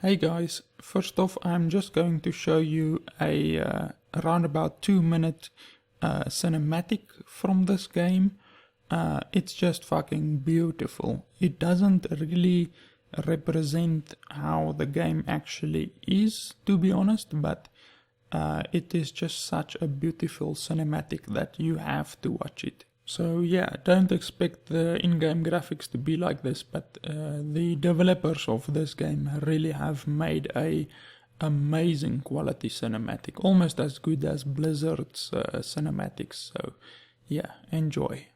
Hey guys, first off I'm just going to show you a around about 2-minute cinematic from this game. It's just fucking beautiful. It doesn't really represent how the game actually is, to be honest, but it is just such a beautiful cinematic that you have to watch it. So yeah, don't expect the in-game graphics to be like this, but the developers of this game really have made a amazing quality cinematic, almost as good as Blizzard's cinematics. So yeah, enjoy.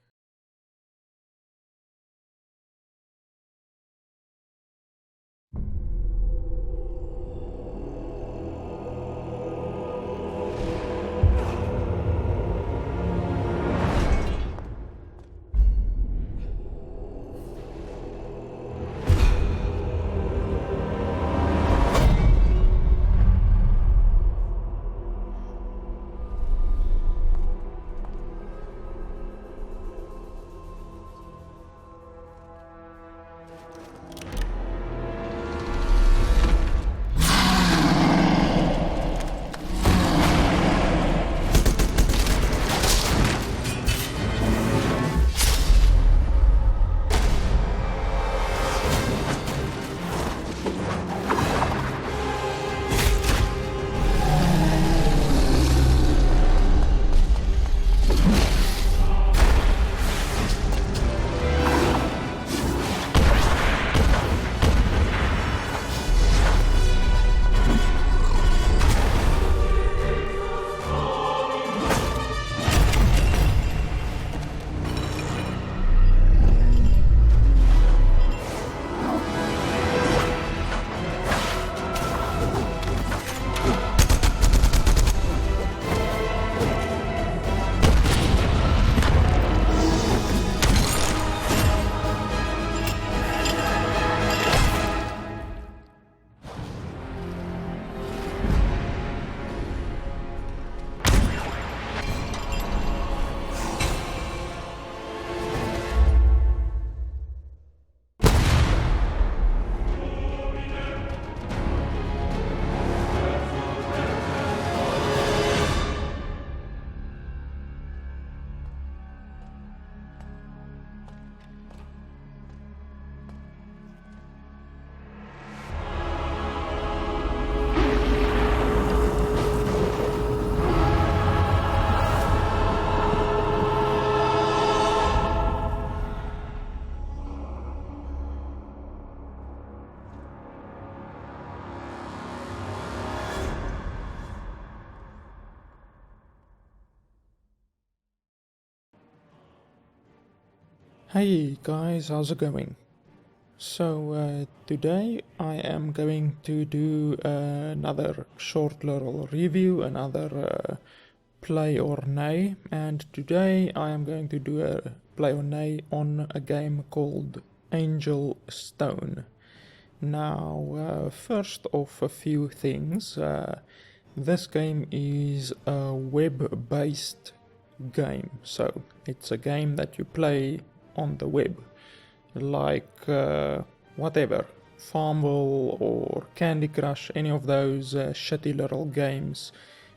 Hey guys, how's it going? So today I am going to do another short little review, another play or nay, and today I am going to do a play or nay on a game called Angel Stone. Now, first off, a few things. This game is a web-based game, so it's a game that you play on the web, like whatever, Farmville or Candy Crush, any of those shitty little games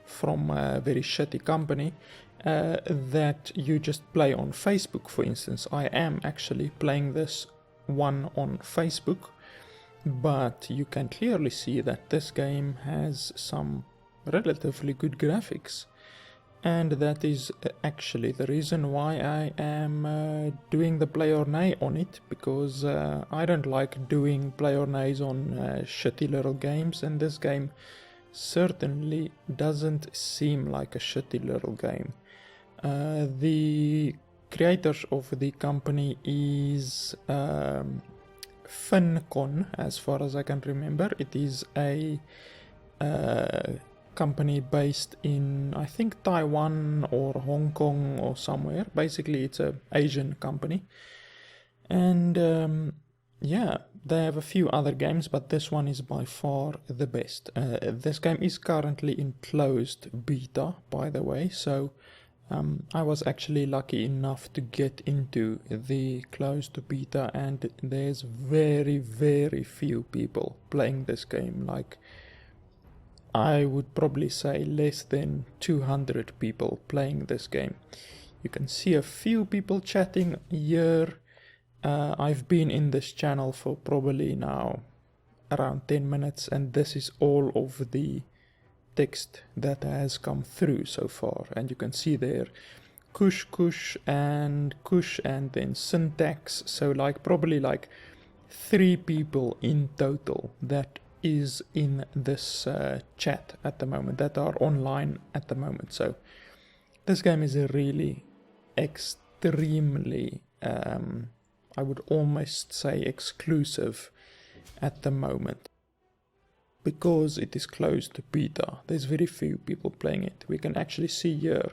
from a very shitty company that you just play on Facebook, for instance. I am actually playing this one on Facebook, but you can clearly see that this game has some relatively good graphics. And that is actually the reason why I am doing the play or nay on it, because I don't like doing play or nays on shitty little games, and this game certainly doesn't seem like a shitty little game. The creators of the company is Fincon, as far as I can remember. It is a company based in, I think, Taiwan or Hong Kong or somewhere. Basically it's a Asian company, and yeah, they have a few other games, but this one is by far the best. This game is currently in closed beta, by the way, so I was actually lucky enough to get into the closed beta, and there's very, very few people playing this game. Like, I would probably say less than 200 people playing this game. You can see a few people chatting here. I've been in this channel for probably now around 10 minutes, and this is all of the text that has come through so far. And you can see there kush and then syntax. So like probably like 3 people in total that is in this chat at the moment, that are online at the moment. So this game is a really extremely I would almost say exclusive at the moment, because it is closed to beta. There's very few people playing it. We can actually see here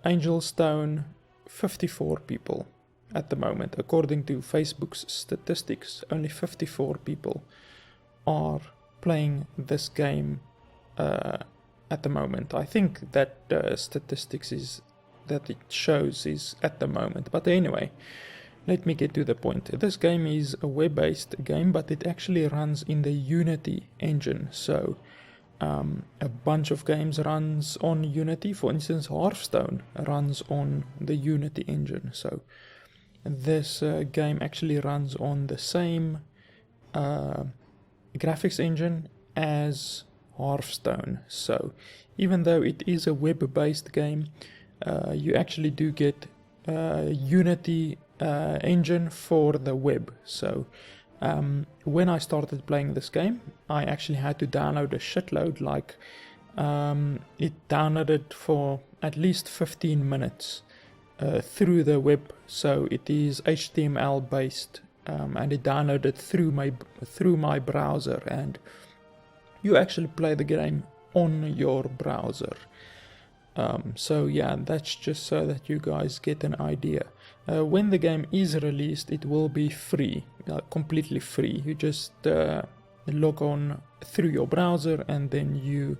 Angelstone, 54 people at the moment. According to Facebook's statistics, only 54 people are playing this game at the moment. I think that statistics is that it shows is at the moment. But anyway, let me get to the point. This game is a web-based game, but it actually runs in the Unity engine. So a bunch of games runs on Unity. For instance, Hearthstone runs on the Unity engine. So this game actually runs on the same graphics engine as Hearthstone. So even though it is a web-based game, you actually do get Unity engine for the web. So when I started playing this game, I actually had to download a shitload. Like it downloaded for at least 15 minutes through the web. So it is HTML based, and it downloaded through my browser, and you actually play the game on your browser. So yeah, that's just so that you guys get an idea. When the game is released, it will be free, completely free. You just log on through your browser, and then you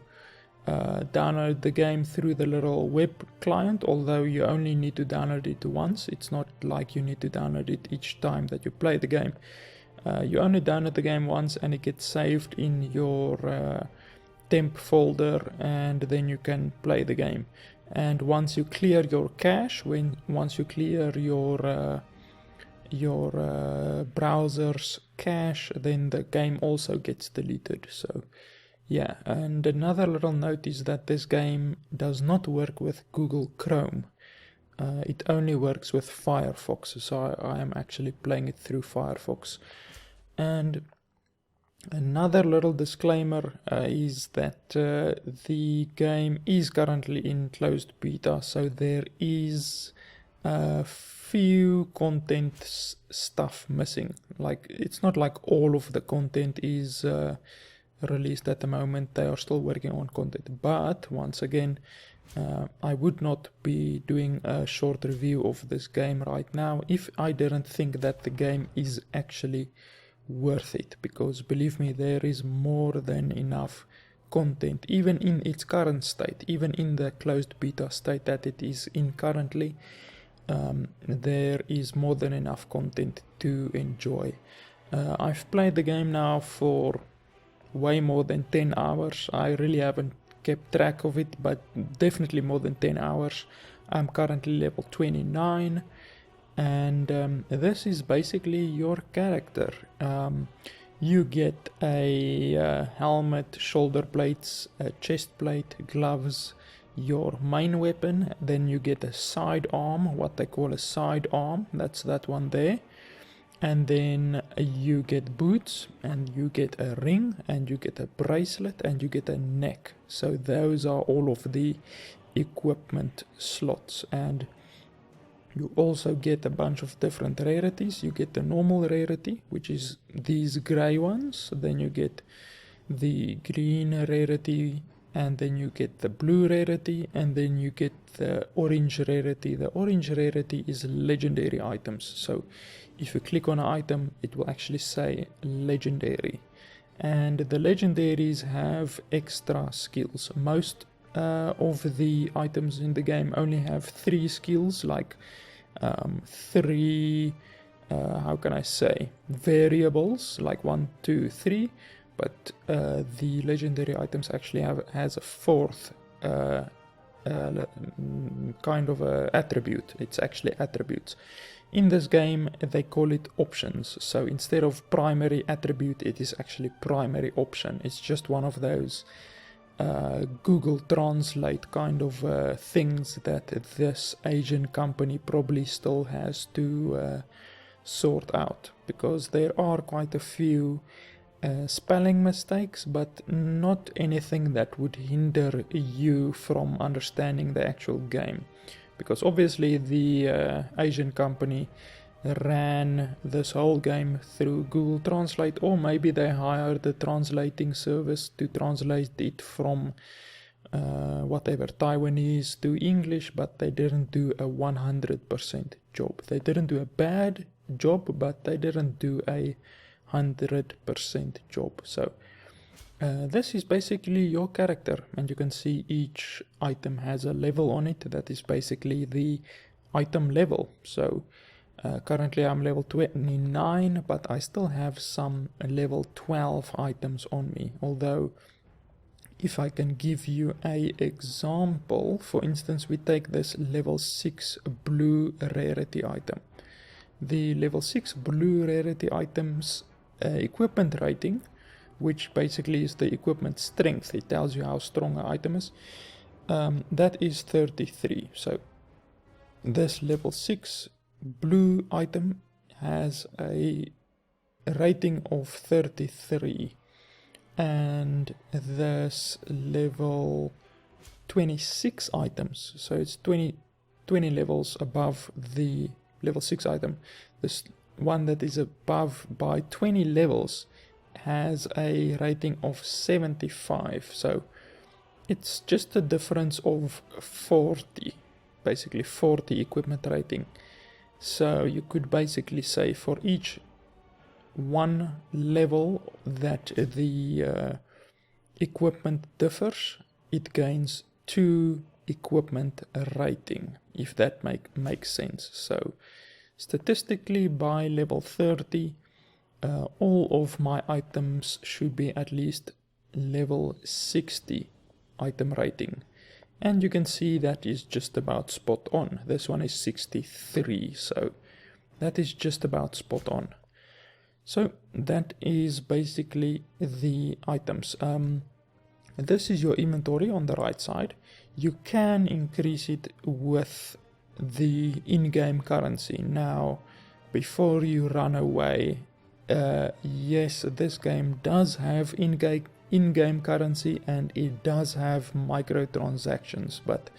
download the game through the little web client, although you only need to download it once. It's not like you need to download it each time that you play the game. You only download the game once, and it gets saved in your temp folder, and then you can play the game. And once you clear your cache, once you clear your browser's cache, then the game also gets deleted. So yeah, and another little note is that this game does not work with Google Chrome. It only works with Firefox, so I am actually playing it through Firefox. And another little disclaimer is that the game is currently in closed beta, so there is a few content stuff missing. Like, it's not like all of the content is released at the moment. They are still working on content, but once again, I would not be doing a short review of this game right now if I didn't think that the game is actually worth it, because believe me, there is more than enough content, even in its current state, even in the closed beta state that it is in currently. There is more than enough content to enjoy. I've played the game now for way more than 10 hours. I really haven't kept track of it, but definitely more than 10 hours. I'm currently level 29. And this is basically your character. You get a helmet, shoulder plates, a chest plate, gloves, your main weapon. Then you get a side arm, what they call a side arm. That's that one there. And then you get boots, and you get a ring, and you get a bracelet, and you get a neck. So those are all of the equipment slots. And you also get a bunch of different rarities. You get the normal rarity, which is these grey ones. Then you get the green rarity, and then you get the blue rarity, and then you get the orange rarity. The orange rarity is legendary items. So if you click on an item, it will actually say legendary. And the legendaries have extra skills. Most of the items in the game only have 3 skills, like 3, how can I say, variables, like 1, 2, 3, but the legendary items actually has a 4th kind of a attribute. It's actually attributes. In this game they call it options, so instead of primary attribute it is actually primary option. It's just one of those Google Translate kind of things that this Asian company probably still has to sort out, because there are quite a few spelling mistakes, but not anything that would hinder you from understanding the actual game. Because obviously the Asian company ran this whole game through Google Translate, or maybe they hired a translating service to translate it from whatever Taiwanese to English, but they didn't do a 100% job. They didn't do a bad job, but they didn't do a 100% job. So this is basically your character, and you can see each item has a level on it. That is basically the item level. So currently I'm level 29, but I still have some level 12 items on me. Although, if I can give you an example, for instance, we take this level 6 blue rarity item. The level 6 blue rarity items equipment rating, which basically is the equipment strength, it tells you how strong an item is, that is 33. So this level 6 blue item has a rating of 33, and this level 26 items, so it's 20 levels above the level 6 item. This one that is above by 20 levels has a rating of 75, so it's just a difference of 40, basically 40 equipment rating. So you could basically say for each one level that the equipment differs, it gains 2 equipment rating, if that makes sense. So statistically by level 30 all of my items should be at least level 60 item rating, and you can see that is just about spot on. This one is 63, so that is just about spot on. So that is basically the items. This is your inventory on the right side. You can increase it with the in-game currency. Now, before you run away, yes, this game does have in-game currency and it does have microtransactions, but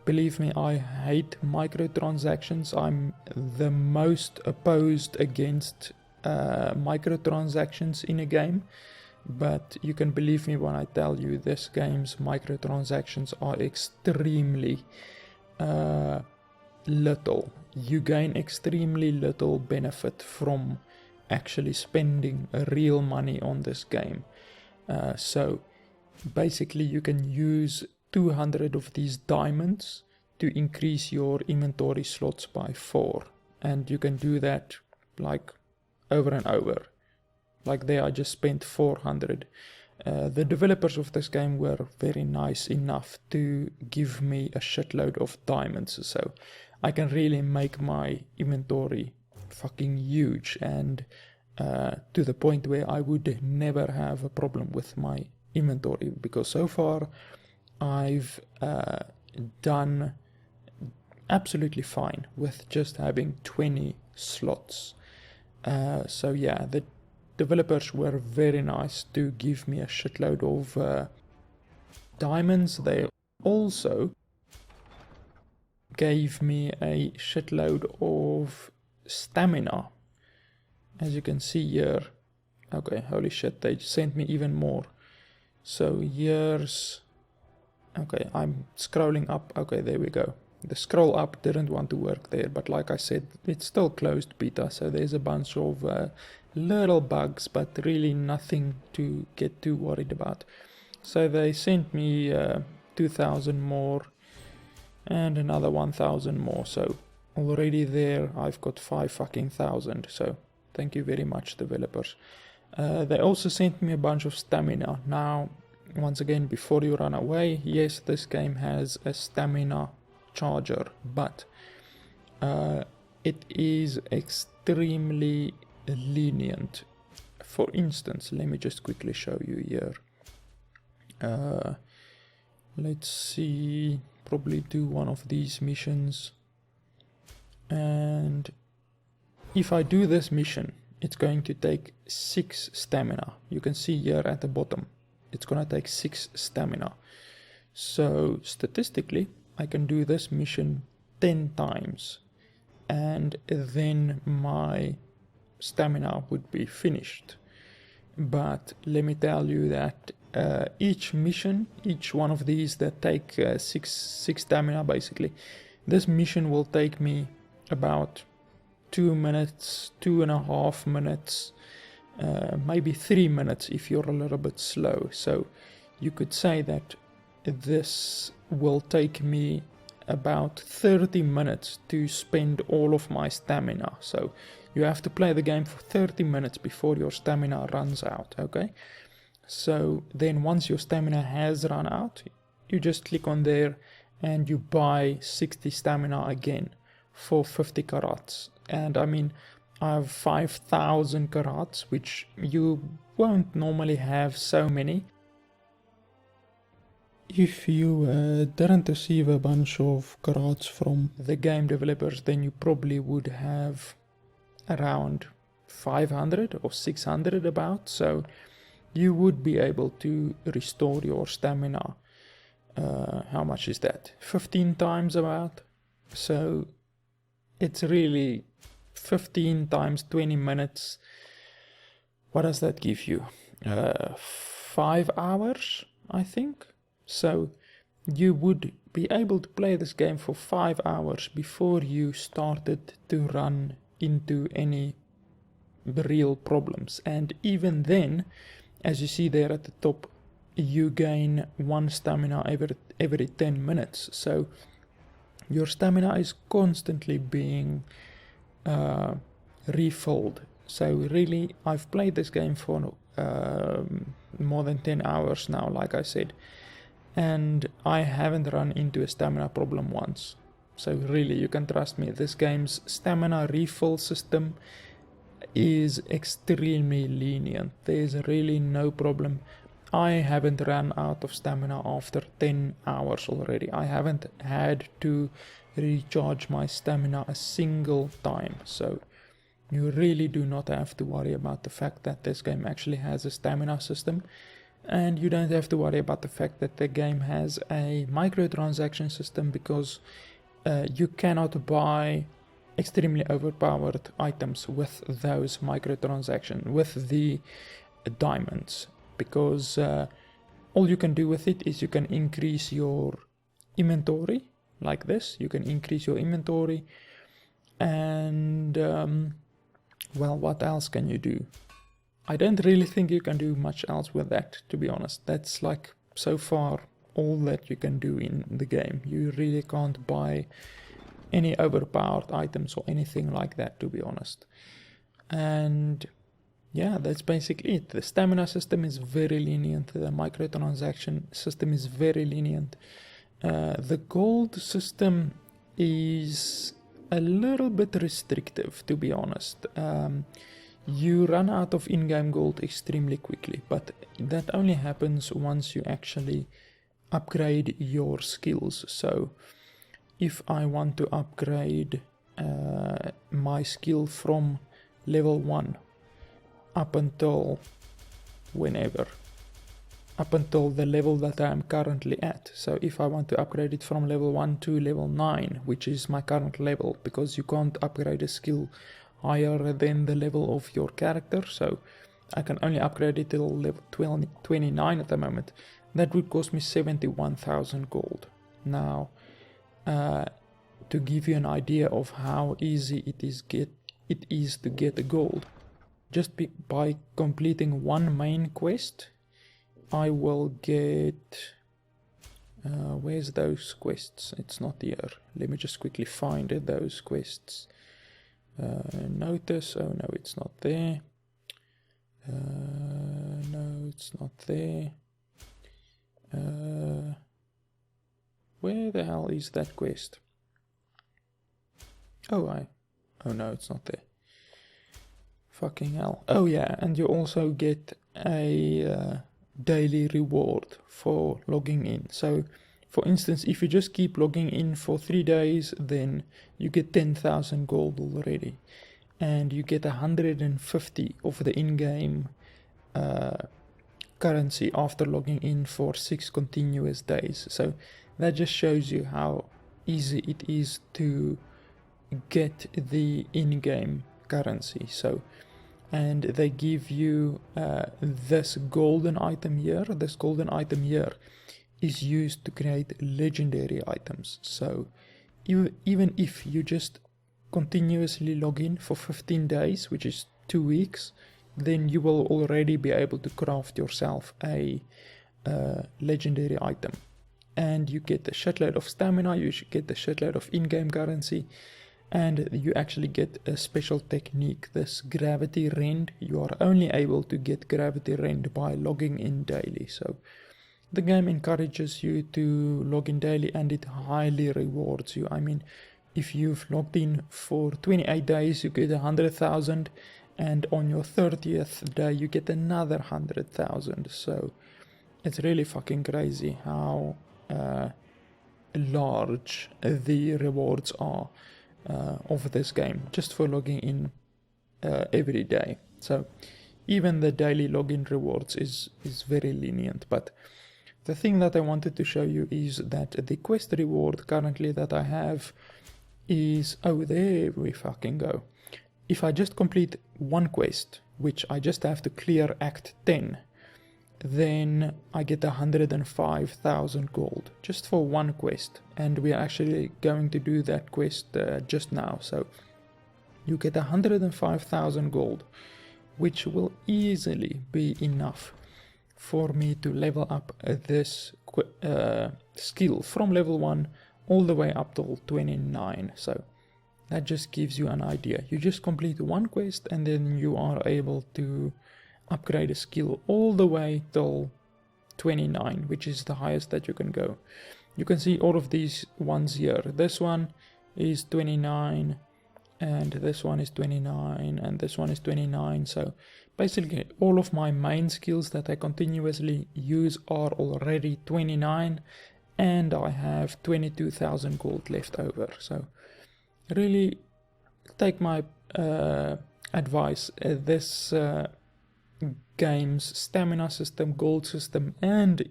believe me, I hate microtransactions. I'm the most opposed against microtransactions in a game, but you can believe me when I tell you this game's microtransactions are extremely little. You gain extremely little benefit from actually spending real money on this game. So basically you can use 200 of these diamonds to increase your inventory slots by 4, and you can do that like over and over. Like there I just spent 400. The developers of this game were very nice enough to give me a shitload of diamonds, so I can really make my inventory fucking huge, and to the point where I would never have a problem with my inventory, because so far I've done absolutely fine with just having 20 slots. So yeah, the developers were very nice to give me a shitload of diamonds. They also gave me a shitload of stamina, as you can see here. Okay, holy shit, they sent me even more. So here's, okay, I'm scrolling up. Okay, there we go. The scroll up didn't want to work there, but like I said, it's still closed beta, so there's a bunch of little bugs, but really nothing to get too worried about. So they sent me 2,000 more, and another 1,000 more. So already there I've got 5,000. So thank you very much, developers. They also sent me a bunch of stamina. Now, once again, before you run away, yes, this game has a stamina charger, but it is extremely lenient. For instance, let me just quickly show you here. Let's see, probably do one of these missions, and if I do this mission, it's going to take 6 stamina. You can see here at the bottom, it's gonna take 6 stamina. So statistically, I can do this mission 10 times, and then my stamina would be finished. But let me tell you that each mission, each one of these that take 6 stamina basically, this mission will take me about 2 minutes, 2.5 minutes, maybe 3 minutes if you're a little bit slow. So you could say that this will take me about 30 minutes to spend all of my stamina. So you have to play the game for 30 minutes before your stamina runs out, okay? So then once your stamina has run out, you just click on there and you buy 60 stamina again for 50 carats. And I mean, I have 5,000 carats, which you won't normally have so many. If you didn't receive a bunch of carats from the game developers, then you probably would have around 500 or 600 about, so you would be able to restore your stamina. How much is that? 15 times about. So it's really 15 times 20 minutes. What does that give you? 5 hours, I think. So you would be able to play this game for 5 hours before you started to run into any real problems. And even then, as you see there at the top, you gain 1 stamina every 10 minutes. So your stamina is constantly being refilled. So really, I've played this game for more than 10 hours now, like I said, and I haven't run into a stamina problem once. So really, you can trust me, this game's stamina refill system is extremely lenient. There's really no problem. I haven't run out of stamina after 10 hours already. I haven't had to recharge my stamina a single time. So you really do not have to worry about the fact that this game actually has a stamina system. And you don't have to worry about the fact that the game has a microtransaction system, because you cannot buy extremely overpowered items with those microtransactions, with the diamonds, because all you can do with it is you can increase your inventory like this. You can increase your inventory, and well, what else can you do? I don't really think you can do much else with that, to be honest. That's like so far all that you can do in the game. You really can't buy any overpowered items or anything like that, to be honest. And yeah, that's basically it. The stamina system is very lenient. The microtransaction system is very lenient. The gold system is a little bit restrictive, to be honest. You run out of in-game gold extremely quickly, but that only happens once you actually upgrade your skills. So if I want to upgrade my skill from level 1 up until whenever, up until the level that I am currently at. So if I want to upgrade it from level 1 to level 9, which is my current level, because you can't upgrade a skill higher than the level of your character, so I can only upgrade it till level 29 at the moment. That would cost me 71,000 gold. Now, to give you an idea of how easy it is to get the gold, just by completing one main quest, I will get Where's those quests? It's not here. Let me just quickly find it, those quests. Notice, oh no, it's not there. No, it's not there. Where the hell is that quest? Oh no, it's not there. Fucking hell. Oh yeah, and you also get a daily reward for logging in. So, for instance, if you just keep logging in for 3 days, then you get 10,000 gold already. And you get 150 of the in-game currency after logging in for 6 continuous days. So that just shows you how easy it is to get the in-game currency. So, and they give you this golden item here. This golden item here is used to create legendary items. So even if you just continuously log in for 15 days, which is 2 weeks, then you will already be able to craft yourself a legendary item. And you get a shitload of stamina, you should get a shitload of in-game currency, and you actually get a special technique, this gravity rend. You are only able to get gravity rend by logging in daily. So the game encourages you to log in daily, and it highly rewards you. I mean, if you've logged in for 28 days, you get 100,000, and on your 30th day, you get another 100,000. So it's really fucking crazy how large the rewards are of this game just for logging in every day. So even the daily login rewards is very lenient. But the thing that I wanted to show you is that the quest reward currently that I have is, oh, there we fucking go. If I just complete one quest, which I just have to clear Act 10, then I get 105,000 gold just for one quest, and we are actually going to do that quest just now. So you get 105,000 gold, which will easily be enough for me to level up this skill from level 1 all the way up till 29. So that just gives you an idea. You just complete one quest and then you are able to upgrade a skill all the way till 29, which is the highest that you can go. You can see all of these ones here. This one is 29, and this one is 29, and this one is 29. So basically all of my main skills that I continuously use are already 29, and I have 22,000 gold left over. So really take my advice. This game's stamina system, gold system, and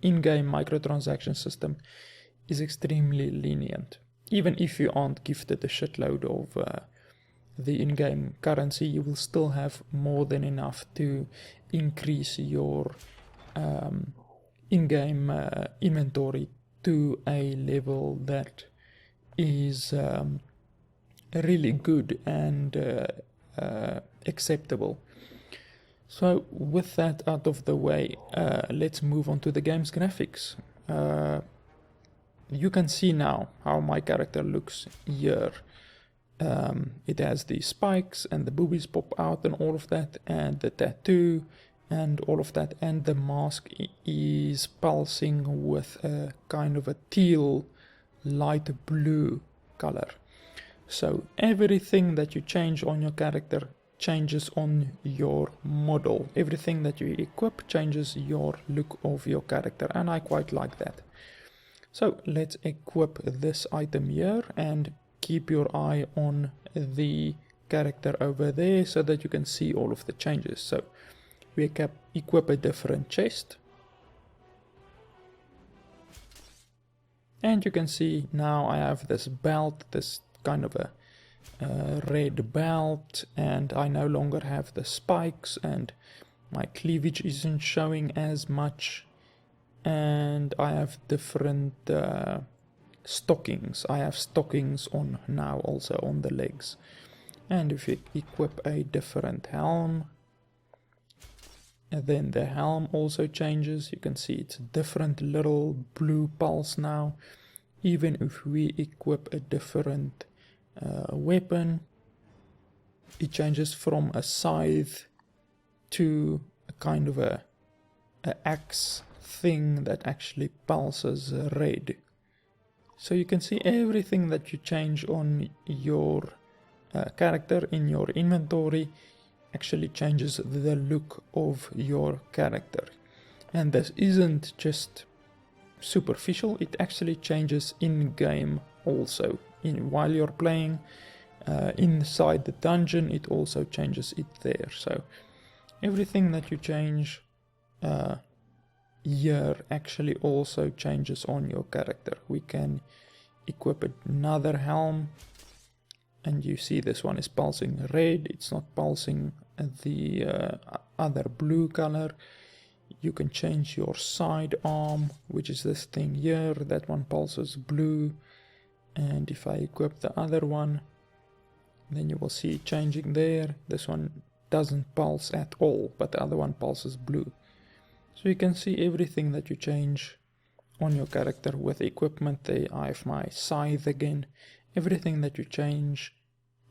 in-game microtransaction system is extremely lenient. Even if you aren't gifted a shitload of the in-game currency, you will still have more than enough to increase your in-game inventory to a level that is really good and acceptable. So with that out of the way, let's move on to the game's graphics. You can see now how my character looks here. It has the spikes and the boobies pop out and all of that, and the tattoo and all of that, and the mask is pulsing with a kind of a teal light blue color. So everything that you change on your character changes on your model. Everything that you equip changes your look of your character, and I quite like that. So let's equip this item here and keep your eye on the character over there so that you can see all of the changes. So we equip a different chest, and you can see now I have this belt, this kind of a red belt, and I no longer have the spikes, and my cleavage isn't showing as much, and I have different stockings. I have stockings on now also on the legs. And if you equip a different helm, And then the helm also changes. You can see it's a different little blue pulse now. Even if we equip a different weapon, it changes from a scythe to a kind of a axe thing that actually pulses red. So you can see everything that you change on your character in your inventory actually changes the look of your character. And this isn't just superficial, it actually changes in-game also. While you're playing inside the dungeon, it also changes it there. So everything that you change here actually also changes on your character. We can equip another helm, and you see this one is pulsing red, it's not pulsing the other blue color. You can change your side arm, which is this thing here, that one pulses blue. And if I equip the other one, then you will see it changing there. This one doesn't pulse at all, but the other one pulses blue. So you can see everything that you change on your character with equipment. There I have my scythe again. Everything that you change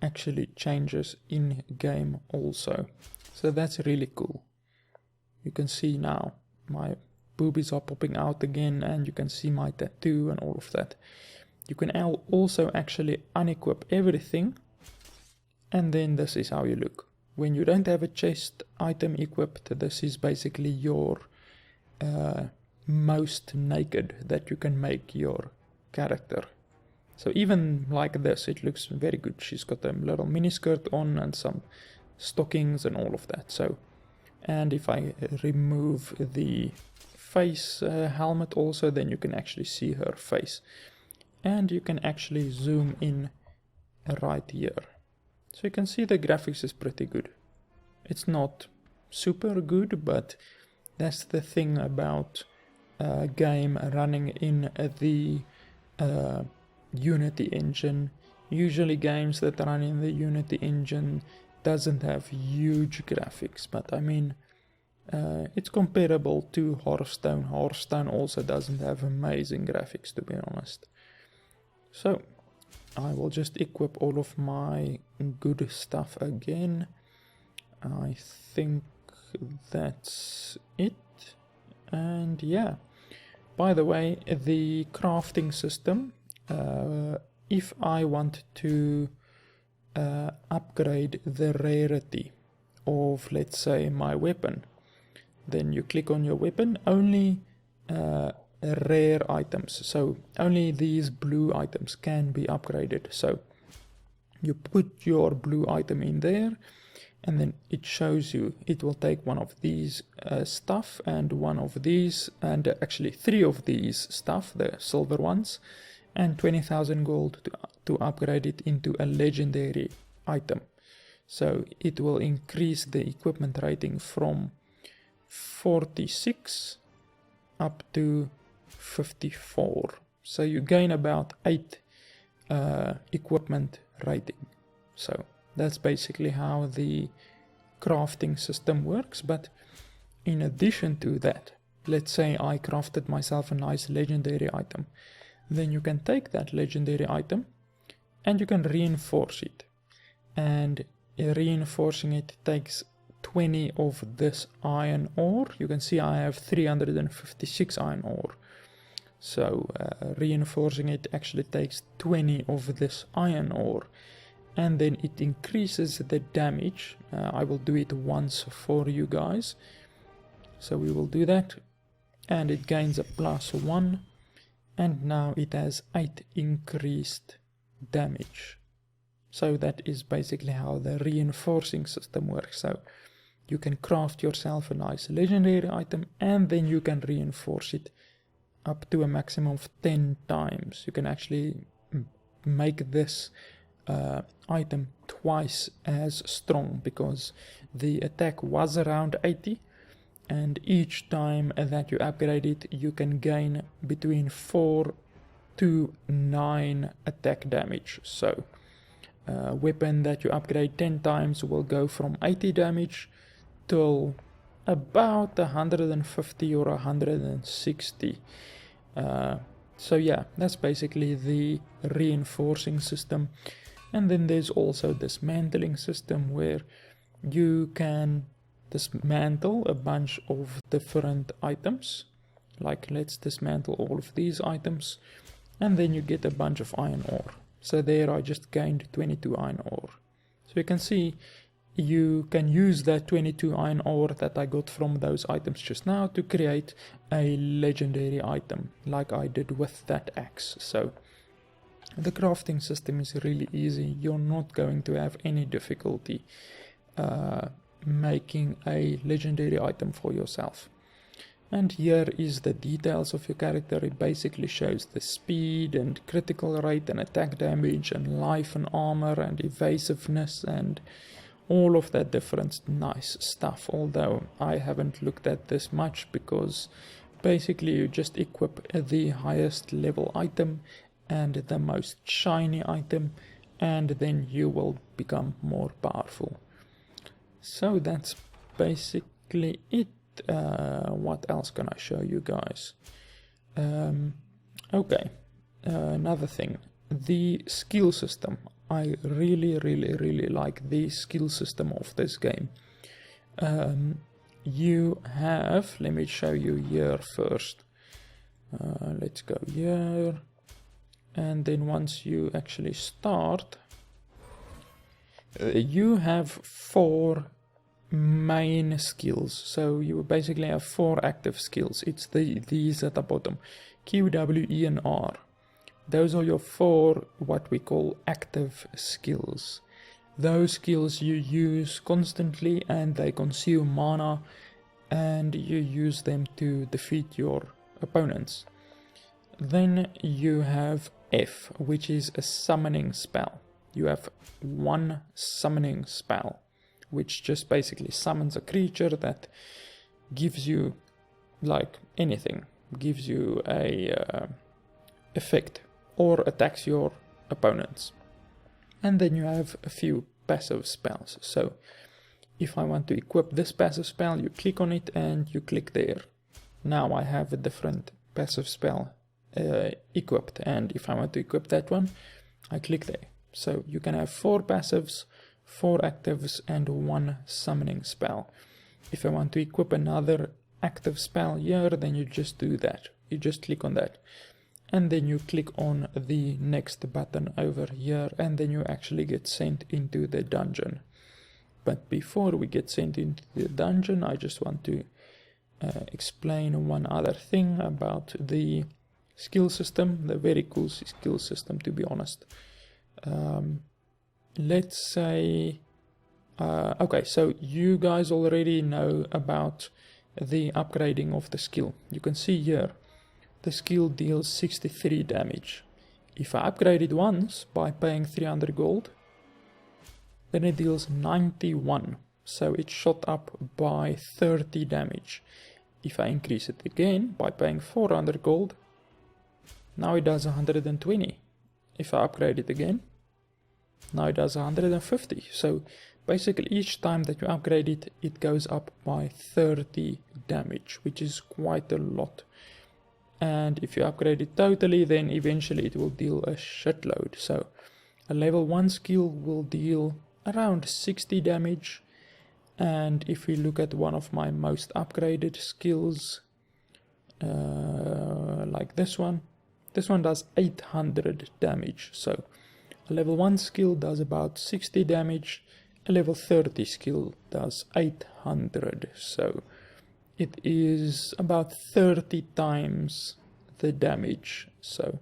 actually changes in game also. So that's really cool. You can see now my boobies are popping out again, and you can see my tattoo and all of that. You can also actually unequip everything, and then this is how you look. When you don't have a chest item equipped, this is basically your most naked that you can make your character. So even like this, it looks very good. She's got a little miniskirt on and some stockings and all of that. So, and if I remove the face helmet also, then you can actually see her face. And you can actually zoom in right here. So you can see the graphics is pretty good. It's not super good, but that's the thing about a game running in the Unity engine. Usually games that run in the Unity engine doesn't have huge graphics, but I mean it's comparable to Hearthstone. Hearthstone also doesn't have amazing graphics, to be honest. So I will just equip all of my good stuff again. I think that's it. And yeah, by the way, the crafting system, if I want to upgrade the rarity of, let's say, my weapon, then you click on your weapon, only rare items, so only these blue items can be upgraded. So you put your blue item in there, and then it shows you, it will take one of these stuff and one of these, and actually 3 of these stuff, the silver ones, and 20,000 gold to upgrade it into a legendary item. So it will increase the equipment rating from 46 up to 54. So you gain about 8 equipment rating. So that's basically how the crafting system works. But in addition to that, let's say I crafted myself a nice legendary item, then you can take that legendary item and you can reinforce it, and reinforcing it takes 20 of this iron ore. You can see I have 356 iron ore. So reinforcing it actually takes 20 of this iron ore, and then it increases the damage. I will do it once for you guys. So we will do that, and it gains a +1, and now it has 8 increased damage. So that is basically how the reinforcing system works. So you can craft yourself a nice legendary item, and then you can reinforce it up to a maximum of 10 times. You can actually make this item twice as strong, because the attack was around 80, and each time that you upgrade it, you can gain between 4 to 9 attack damage. So a weapon that you upgrade 10 times will go from 80 damage till about 150 or 160. So yeah, that's basically the reinforcing system. And then there's also dismantling system, where you can dismantle a bunch of different items. Like, let's dismantle all of these items, and then you get a bunch of iron ore. So there I just gained 22 iron ore. So you can see you can use that 22 iron ore that I got from those items just now to create a legendary item, like I did with that axe. So the crafting system is really easy. You're not going to have any difficulty making a legendary item for yourself. And here is the details of your character. It basically shows the speed and critical rate and attack damage and life and armor and evasiveness and all of that different nice stuff. Although I haven't looked at this much, because basically you just equip the highest level item and the most shiny item, and then you will become more powerful. So that's basically it. What else can I show you guys? Okay, another thing, the skill system. I really like the skill system of this game. You have, let me show you here first. Let's go here, and then once you actually start, you have 4 main skills. So you basically have 4 active skills. It's these at the bottom, Q, W, E and R. Those are your 4 what we call active skills. Those skills you use constantly, and they consume mana, and you use them to defeat your opponents. Then you have F, which is a summoning spell. You have 1 summoning spell, which just basically summons a creature that gives you, like, anything. Gives you a effect or attacks your opponents. And then you have a few passive spells. So if I want to equip this passive spell, you click on it and you click there. Now I have a different passive spell equipped, and if I want to equip that one, I click there. So you can have 4 passives, 4 actives and 1 summoning spell. If I want to equip another active spell here, then you just do that. You just click on that, and then you click on the next button over here, and then you actually get sent into the dungeon. But before we get sent into the dungeon, I just want to explain one other thing about the skill system, the very cool skill system, to be honest. Let's say, okay, so you guys already know about the upgrading of the skill. You can see here, the skill deals 63 damage. If I upgrade it once by paying 300 gold, then it deals 91. So it shot up by 30 damage. If I increase it again by paying 400 gold, now it does 120. If I upgrade it again, now it does 150. So basically each time that you upgrade it, it goes up by 30 damage, which is quite a lot. And if you upgrade it totally, then eventually it will deal a shitload. So a level 1 skill will deal around 60 damage. And if we look at one of my most upgraded skills, like this one does 800 damage. So a level 1 skill does about 60 damage, a level 30 skill does 800. So it is about 30 times the damage. So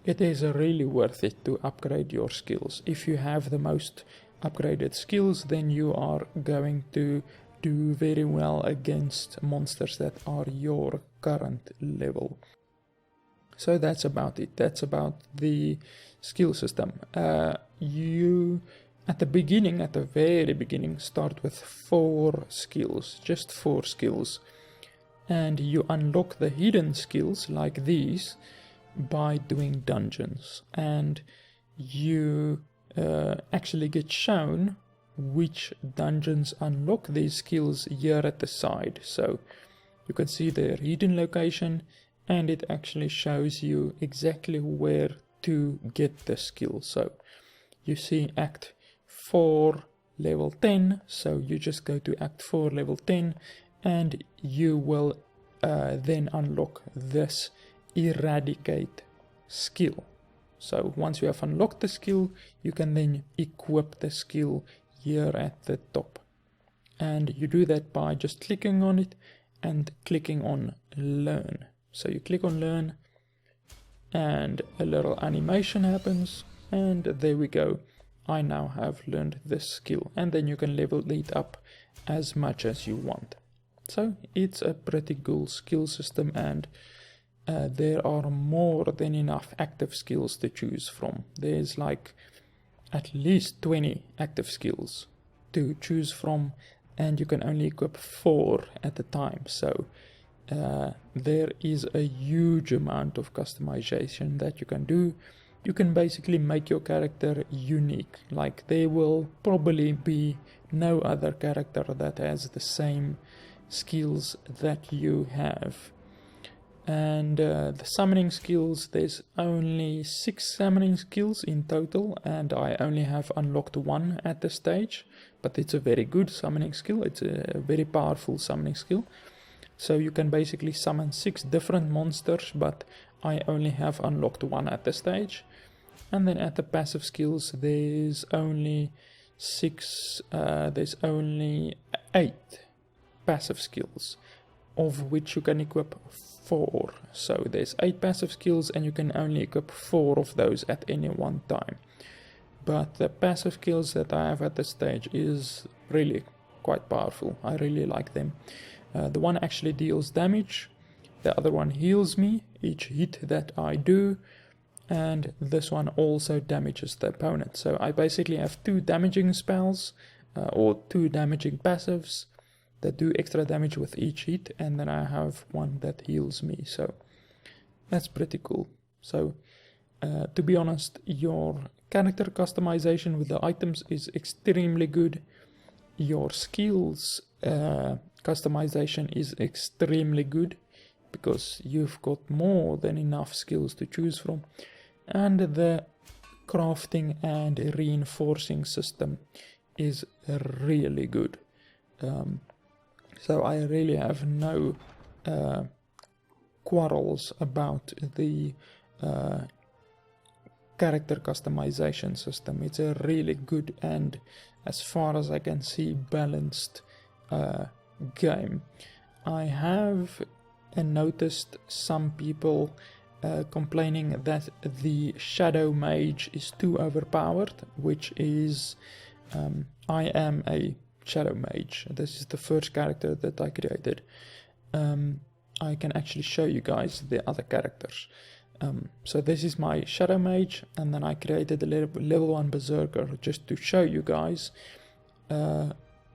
it is really worth it to upgrade your skills. If you have the most upgraded skills, then you are going to do very well against monsters that are your current level. So that's about it. That's about the skill system. You at the very beginning, start with 4 skills, just 4 skills. And you unlock the hidden skills like these by doing dungeons. And you actually get shown which dungeons unlock these skills here at the side. So you can see their hidden location, and it actually shows you exactly where to get the skill. So you see Act 4 level 10, so you just go to Act 4 level 10 and you will then unlock this Eradicate skill. So once you have unlocked the skill, you can then equip the skill here at the top. And you do that by just clicking on it and clicking on Learn. So you click on Learn and a little animation happens, and there we go. I now have learned this skill, and then you can level it up as much as you want. So it's a pretty cool skill system, and there are more than enough active skills to choose from. There's like at least 20 active skills to choose from, and you can only equip 4 at a time. So there is a huge amount of customization that you can do. You can basically make your character unique. Like, there will probably be no other character that has the same skills that you have. And the summoning skills, there's only 6 summoning skills in total, and I only have unlocked 1 at this stage, but it's a very good summoning skill. It's a very powerful summoning skill. So you can basically summon 6 different monsters, but I only have unlocked 1 at this stage. And then at the passive skills, there's only 8 passive skills, of which you can equip 4. So there's 8 passive skills, and you can only equip 4 of those at any one time. But the passive skills that I have at this stage is really quite powerful. I really like them. The one actually deals damage, the other one heals me each hit that I do, and this one also damages the opponent. So I basically have 2 damaging spells, or 2 damaging passives that do extra damage with each hit, and then I have one that heals me. So that's pretty cool. So to be honest, your character customization with the items is extremely good. Your skills customization is extremely good, because you've got more than enough skills to choose from. And the crafting and reinforcing system is really good. So I really have no quarrels about the character customization system. It's a really good, and as far as I can see, balanced game. I have noticed some people complaining that the Shadow Mage is too overpowered, which is I am a Shadow Mage. This is the first character that I created. I can actually show you guys the other characters. So this is my Shadow Mage, and then I created a level 1 Berserker just to show you guys.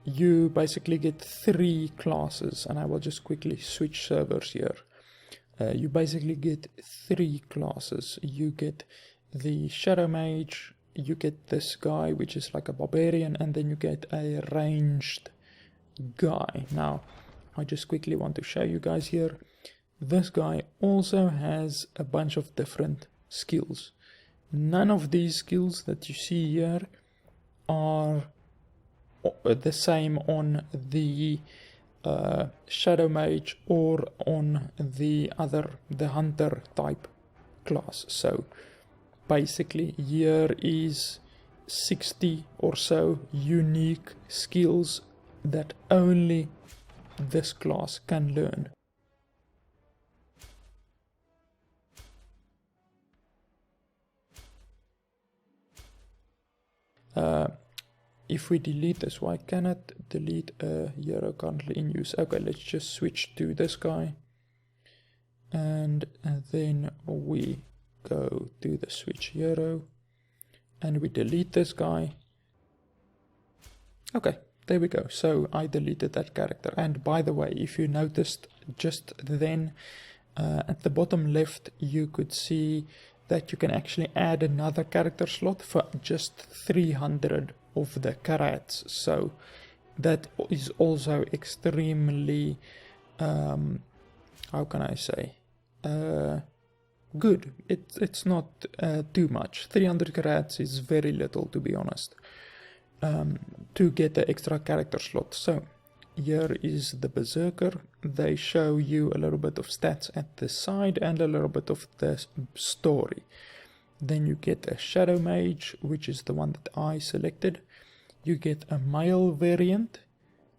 You basically get 3 classes, and I will just quickly switch servers here. You basically get 3 classes. You get the Shadow Mage, you get this guy, which is like a barbarian, and then you get a ranged guy. Now, I just quickly want to show you guys here. This guy also has a bunch of different skills. None of these skills that you see here are the same on the Shadow Mage or on the Hunter type class. So basically here is 60 or so unique skills that only this class can learn. If we delete this, why cannot delete a hero currently in use? Okay, let's just switch to this guy, and then we go to the switch hero, and we delete this guy. Okay, there we go. So I deleted that character. And by the way, if you noticed just then, at the bottom left, you could see that you can actually add another character slot for just 300 of the carats, so that is also extremely how can I say, good. It's not too much. 300 carats is very little, to be honest, to get the extra character slot. So here is the Berserker. They show you a little bit of stats at the side and a little bit of the story. Then you get a Shadow Mage, which is the one that I selected. You get a male variant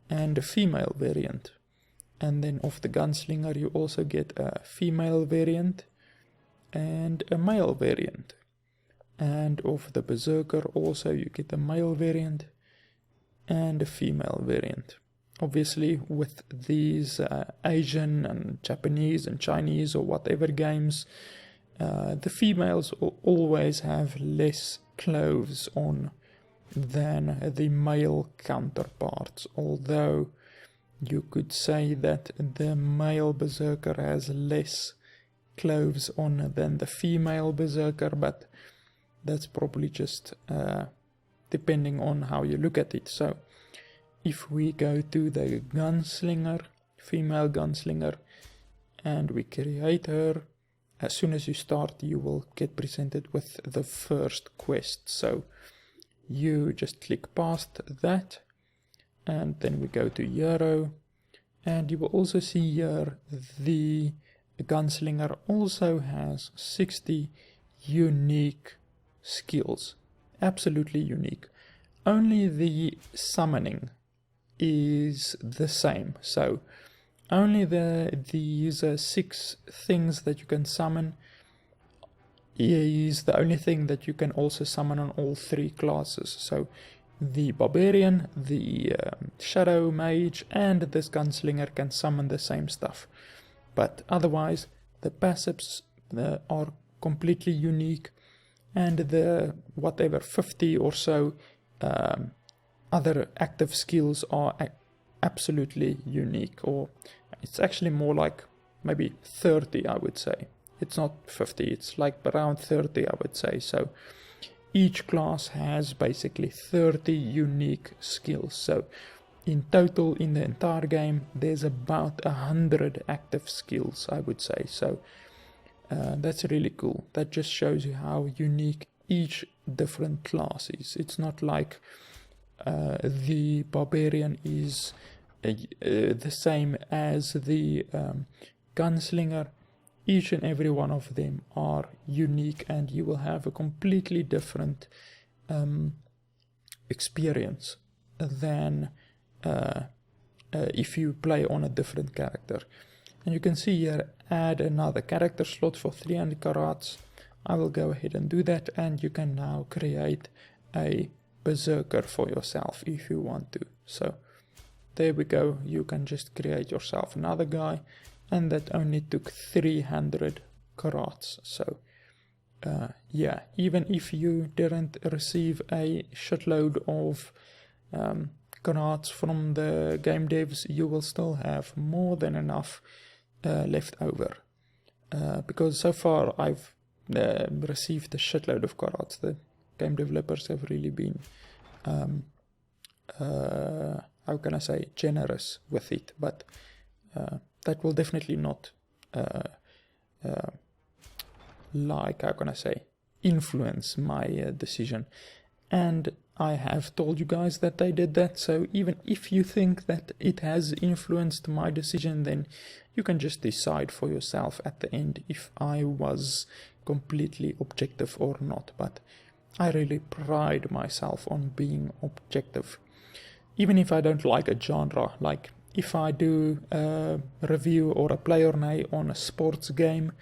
and a female variant. And then of the Gunslinger you also get a female variant and a male variant. And of the Berserker also you get a male variant and a female variant. Obviously with these Asian and Japanese and Chinese or whatever games, the females always have less clothes on than the male counterparts, although you could say that the male Berserker has less clothes on than the female Berserker, but that's probably just depending on how you look at it. So if we go to the Gunslinger, female Gunslinger, and we create her, as soon as you start you will get presented with the first quest. So you just click past that, and then we go to Hero, and you will also see here the Gunslinger also has 60 unique skills, absolutely unique. Only the summoning is the same, so only these 6 things that you can summon is the only thing that you can also summon on all 3 classes. So the Barbarian, the Shadow Mage, and this Gunslinger can summon the same stuff. But otherwise, the passives are completely unique, and the whatever 50 or so other active skills are absolutely unique. Or it's actually more like maybe 30, I would say. It's not 50, it's like around 30, I would say. So each class has basically 30 unique skills. So in total, in the entire game, there's about 100 active skills, I would say. So that's really cool. That just shows you how unique each different class is. It's not like the Barbarian is the same as the Gunslinger. Each and every one of them are unique, and you will have a completely different experience than if you play on a different character. And you can see here, add another character slot for 300 carats. I will go ahead and do that, and you can now create a Berserker for yourself if you want to. So there we go, you can just create yourself another guy, and that only took 300 carats. So yeah, even if you didn't receive a shitload of carats from the game devs, you will still have more than enough left over, because so far I've received a shitload of carats. The game developers have really been how can I say, generous with it, but that will definitely not like, how can I say, influence my decision. And I have told you guys that I did that, so even if you think that it has influenced my decision, then you can just decide for yourself at the end if I was completely objective or not. But I really pride myself on being objective. Even if I don't like a genre, like if I do a review or a play or nay on a sports game,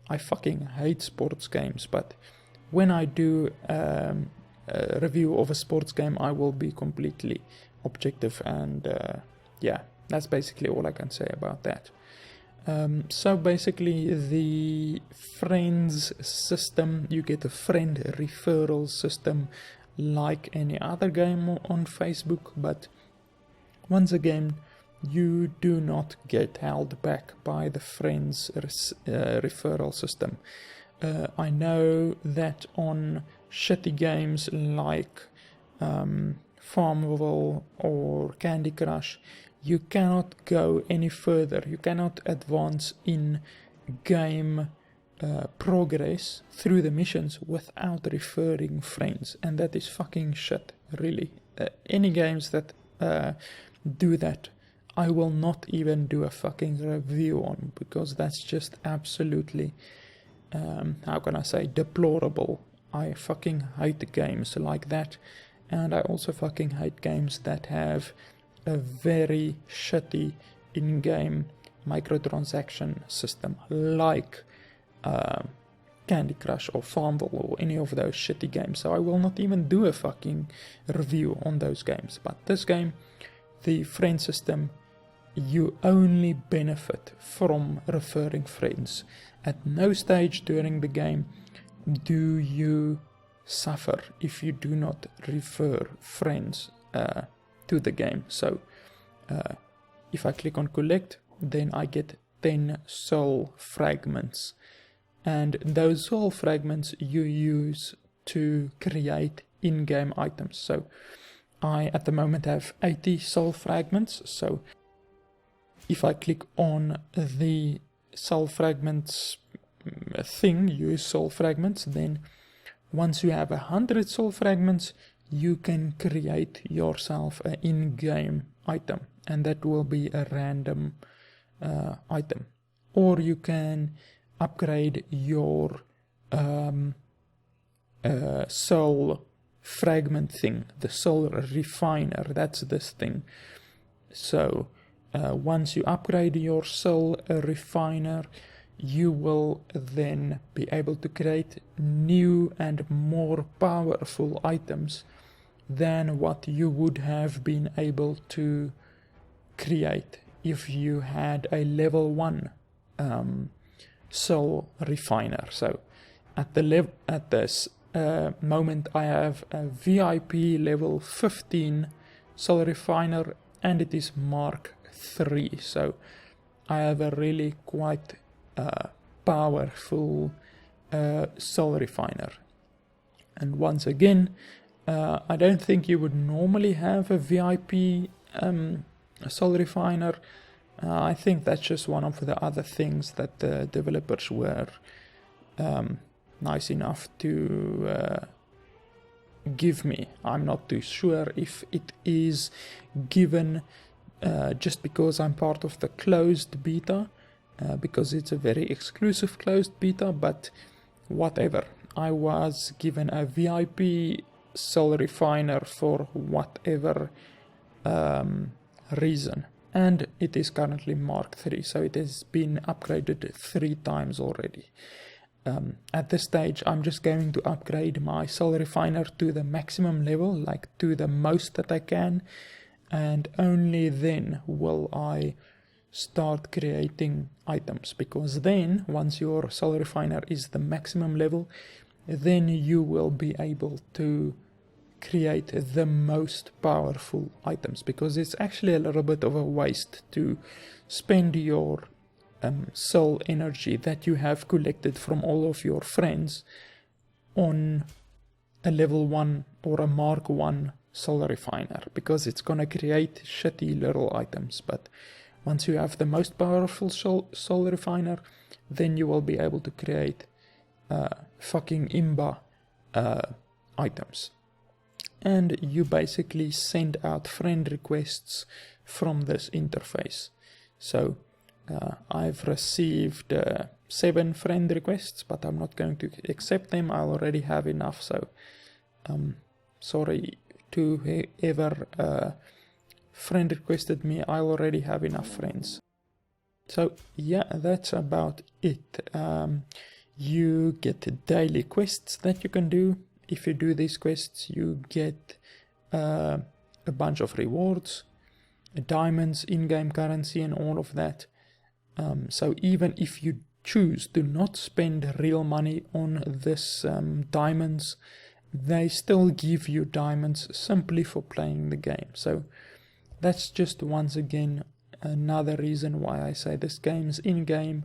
I fucking hate sports games, but when I do a review of a sports game, I will be completely objective, and yeah, that's basically all I can say about that. So basically the friends system, you get a friend referral system like any other game on Facebook, but once again, you do not get held back by the friends referral system. I know that on shitty games like Farmville or Candy Crush, you cannot go any further. You cannot advance in game progress through the missions without referring friends, and that is fucking shit, really. Any games that do that, I will not even do a fucking review on, because that's just absolutely, how can I say, deplorable. I fucking hate games like that, and I also fucking hate games that have a very shitty in-game microtransaction system, like Candy Crush or Farmville or any of those shitty games. So I will not even do a fucking review on those games. But this game, the friend system, you only benefit from referring friends. At no stage during the game do you suffer if you do not refer friends to the game. So if I click on collect, then I get 10 soul fragments, and those soul fragments you use to create in-game items. So I at the moment have 80 soul fragments. So if I click on the soul fragments thing, use soul fragments, then once you have 100 soul fragments, you can create yourself an in-game item, and that will be a random item. Or you can upgrade your soul fragment thing, the soul refiner, that's this thing. So once you upgrade your soul refiner, you will then be able to create new and more powerful items than what you would have been able to create if you had a level 1 soul refiner. So at this moment I have a VIP level 15 soul refiner, and it is Mark 3. So I have a really quite powerful soul refiner. And once again, I don't think you would normally have a VIP soul refiner. I think that's just one of the other things that the developers were nice enough to give me. I'm not too sure if it is given just because I'm part of the closed beta, because it's a very exclusive closed beta, but whatever. I was given a VIP soul refiner for whatever reason, and it is currently Mark 3, so it has been upgraded 3 times already. At this stage I'm just going to upgrade my soul refiner to the maximum level, like to the most that I can, and only then will I start creating items, because then once your soul refiner is the maximum level, then you will be able to create the most powerful items, because it's actually a little bit of a waste to spend your soul energy that you have collected from all of your friends on a level 1 or a Mark 1 soul refiner, because it's gonna create shitty little items. But once you have the most powerful soul refiner, then you will be able to create fucking imba items. And you basically send out friend requests from this interface. So I've received 7 friend requests, but I'm not going to accept them. I already have enough, so sorry to whoever friend requested me. I already have enough friends. So yeah, that's about it. You get daily quests that you can do. If you do these quests, you get a bunch of rewards, diamonds, in-game currency, and all of that. So even if you choose to not spend real money on this diamonds, they still give you diamonds simply for playing the game. So that's just once again another reason why I say this game's in-game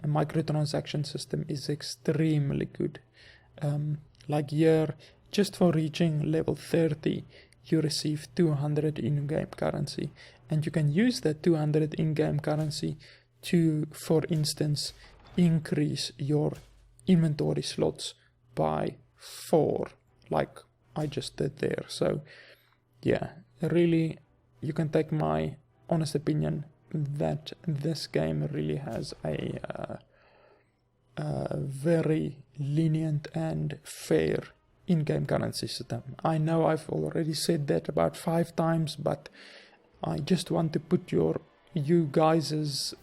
microtransaction system is extremely good. Like here, just for reaching level 30, you receive 200 in-game currency, and you can use that 200 in-game currency to, for instance, increase your inventory slots by 4, like I just did there. So yeah, really, you can take my honest opinion that this game really has a very lenient and fair in-game currency system. I know I've already said that about 5 times, but I just want to put you guys'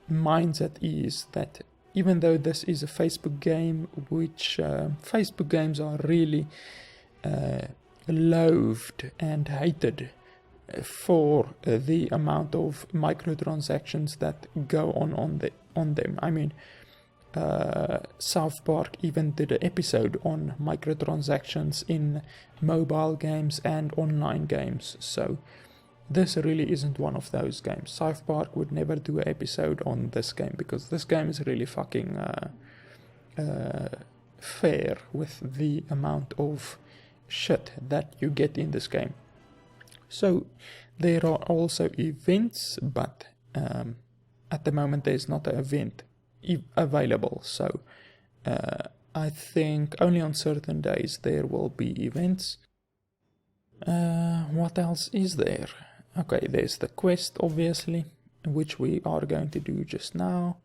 minds at ease that even though this is a Facebook game, which Facebook games are really loathed and hated for the amount of microtransactions that go on them. I mean, South Park even did an episode on microtransactions in mobile games and online games, so this really isn't one of those games. South Park would never do an episode on this game because this game is really fucking fair with the amount of shit that you get in this game. So there are also events, but at the moment there's not an event available, so I think only on certain days there will be events. What else is there? Okay, there's the quest, obviously, which we are going to do just now,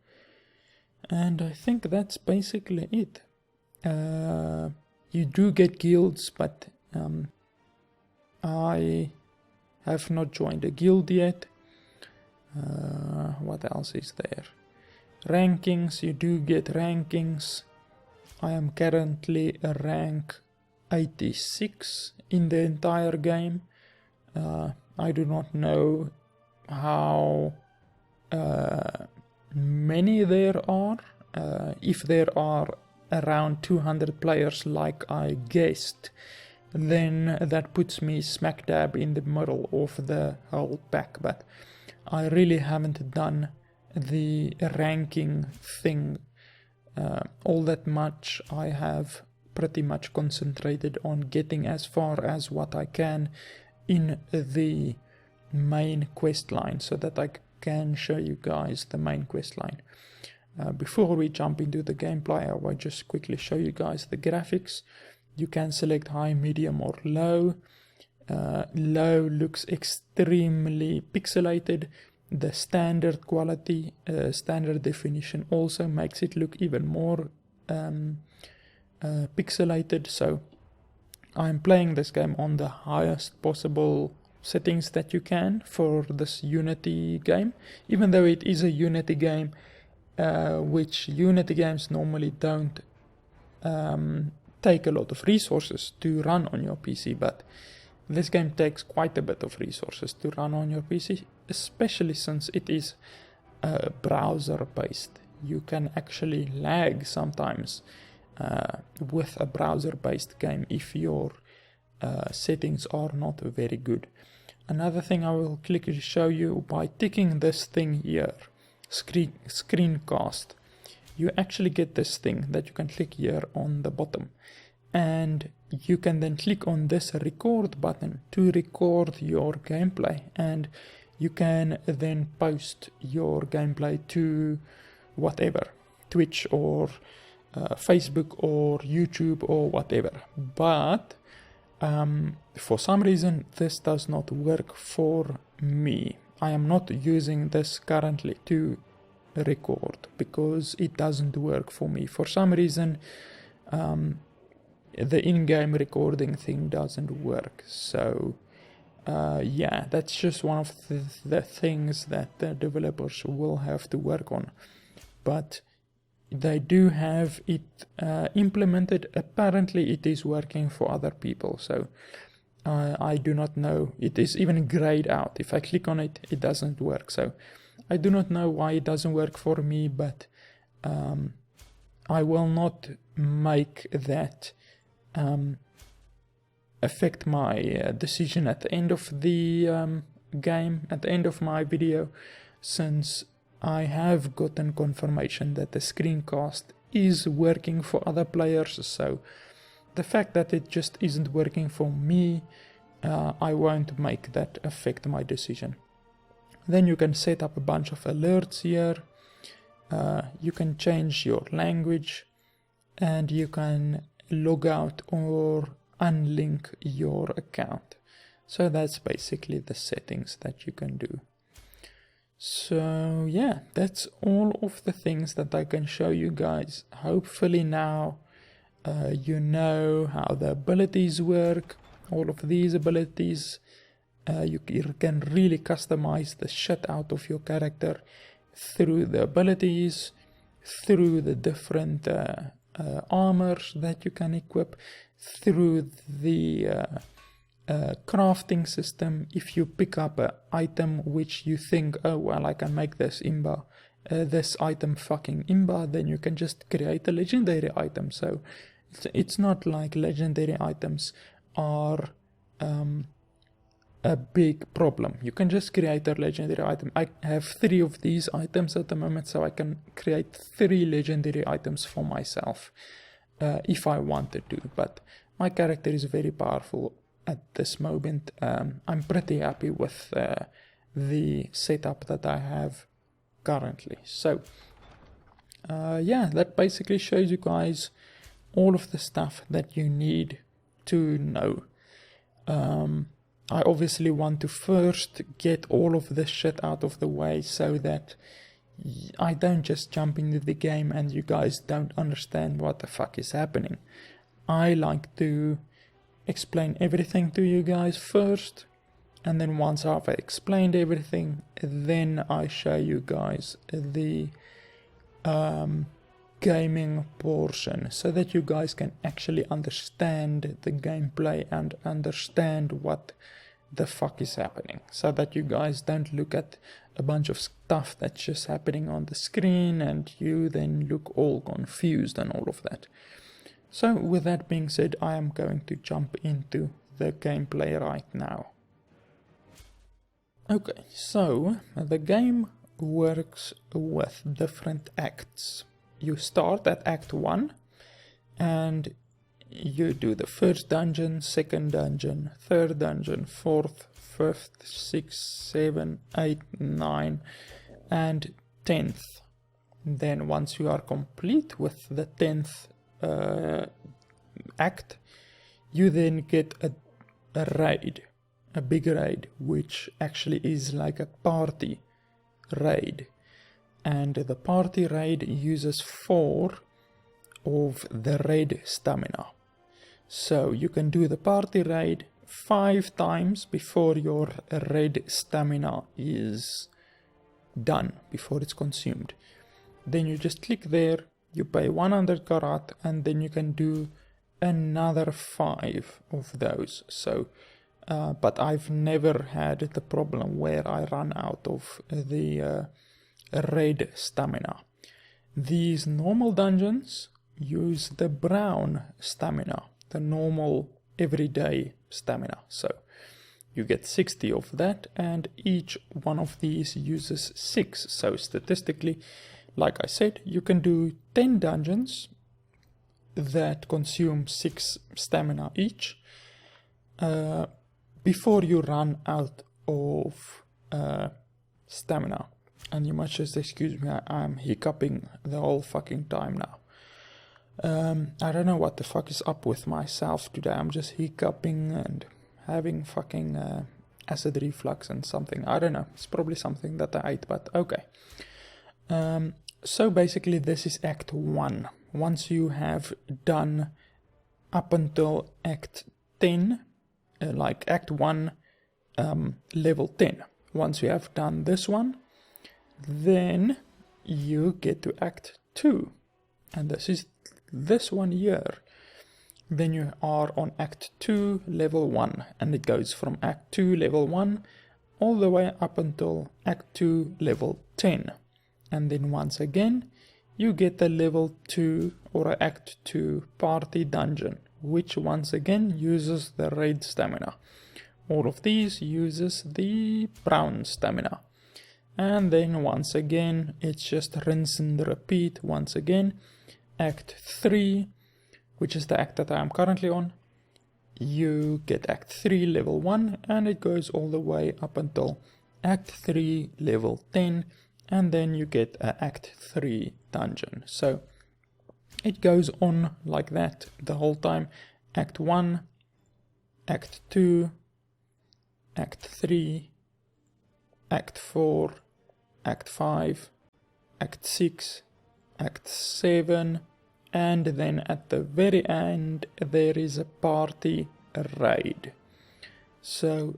and I think that's basically it. You do get guilds, but I have not joined a guild yet. What else is there? Rankings, you do get rankings. I am currently a rank 86 in the entire game. I do not know how many there are. If there are around 200 players like I guessed, then that puts me smack dab in the middle of the whole pack, but I really haven't done the ranking thing all that much. I have pretty much concentrated on getting as far as what I can in the main quest line so that I can show you guys the main quest line. Before we jump into the gameplay, I will just quickly show you guys the graphics. You can select high, medium or low. Low looks extremely pixelated. The standard quality, standard definition also makes it look even more pixelated. So I'm playing this game on the highest possible settings that you can for this Unity game, even though it is a Unity game, which Unity games normally don't take a lot of resources to run on your PC, but this game takes quite a bit of resources to run on your PC, especially since it is browser based. You can actually lag sometimes with a browser based game if your settings are not very good. Another thing I will quickly show you, by ticking this thing here, screencast, you actually get this thing that you can click here on the bottom, and you can then click on this record button to record your gameplay, and you can then post your gameplay to whatever, Twitch or Facebook or YouTube or whatever. But for some reason this does not work for me. I am not using this currently to record because it doesn't work for me. For some reason the in-game recording thing doesn't work. So yeah, that's just one of the things that the developers will have to work on. But they do have it implemented. Apparently it is working for other people, so I do not know. It is even grayed out. If I click on it, it doesn't work. So I do not know why it doesn't work for me, but I will not make that affect my decision at the end of the game, at the end of my video, since I have gotten confirmation that the screencast is working for other players. So the fact that it just isn't working for me, I won't make that affect my decision. Then you can set up a bunch of alerts here. You can change your language, and you can log out or unlink your account. So that's basically the settings that you can do. So yeah, that's all of the things that I can show you guys. Hopefully now you know how the abilities work. All of these abilities, you can really customize the shit out of your character through the abilities, through the different armors that you can equip, through the crafting system. If you pick up an item which you think, oh well, I can make this imba, this item fucking imba, then you can just create a legendary item. So it's not like legendary items are a big problem. You can just create a legendary item. I have 3 of these items at the moment, so I can create 3 legendary items for myself if I wanted to, but my character is very powerful at this moment. I'm pretty happy with the setup that I have currently. So yeah, that basically shows you guys all of the stuff that you need to know. I obviously want to first get all of this shit out of the way so that I don't just jump into the game and you guys don't understand what the fuck is happening. I like to explain everything to you guys first, and then once I've explained everything, then I show you guys the gaming portion so that you guys can actually understand the gameplay and understand what the fuck is happening, so that you guys don't look at a bunch of stuff that's just happening on the screen and you then look all confused and all of that. So with that being said, I am going to jump into the gameplay right now. Okay, so the game works with different acts. You start at Act 1 and you do the first dungeon, second dungeon, third dungeon, fourth, fifth, sixth, 7, 8, 9 and 10th. Then once you are complete with the 10th act, you then get a raid, a big raid, which actually is like a party raid. And the party raid uses 4 of the raid stamina. So you can do the party raid 5 times before your raid stamina is done, before it's consumed. Then you just click there, you pay 100 karat, and then you can do another 5 of those. So but I've never had the problem where I run out of the raid stamina. These normal dungeons use the brown stamina, the normal everyday stamina. So you get 60 of that, and each one of these uses 6. So statistically, like I said, you can do 10 dungeons that consume 6 stamina each before you run out of stamina. And you must just excuse me, I'm hiccuping the whole fucking time now. I don't know what the fuck is up with myself today. I'm just hiccuping and having fucking acid reflux and something. I don't know. It's probably something that I ate, but okay. So basically this is Act 1. Once you have done up until Act 10, like Act 1, level 10. Once you have done this one, then you get to Act 2. And this is this one here. Then you are on Act 2, level 1. And it goes from Act 2, level 1, all the way up until Act 2, level 10. And then once again, you get a level 2 or a Act 2 party dungeon, which once again uses the raid stamina. All of these uses the brown stamina. And then once again, it's just rinse and repeat once again. Act 3, which is the act that I am currently on, you get Act 3 level 1, and it goes all the way up until Act 3 level 10, and then you get an Act 3 dungeon. So it goes on like that the whole time. Act 1, Act 2, Act 3, Act 4, Act 5, Act 6, Act 7, and then at the very end there is a party raid. So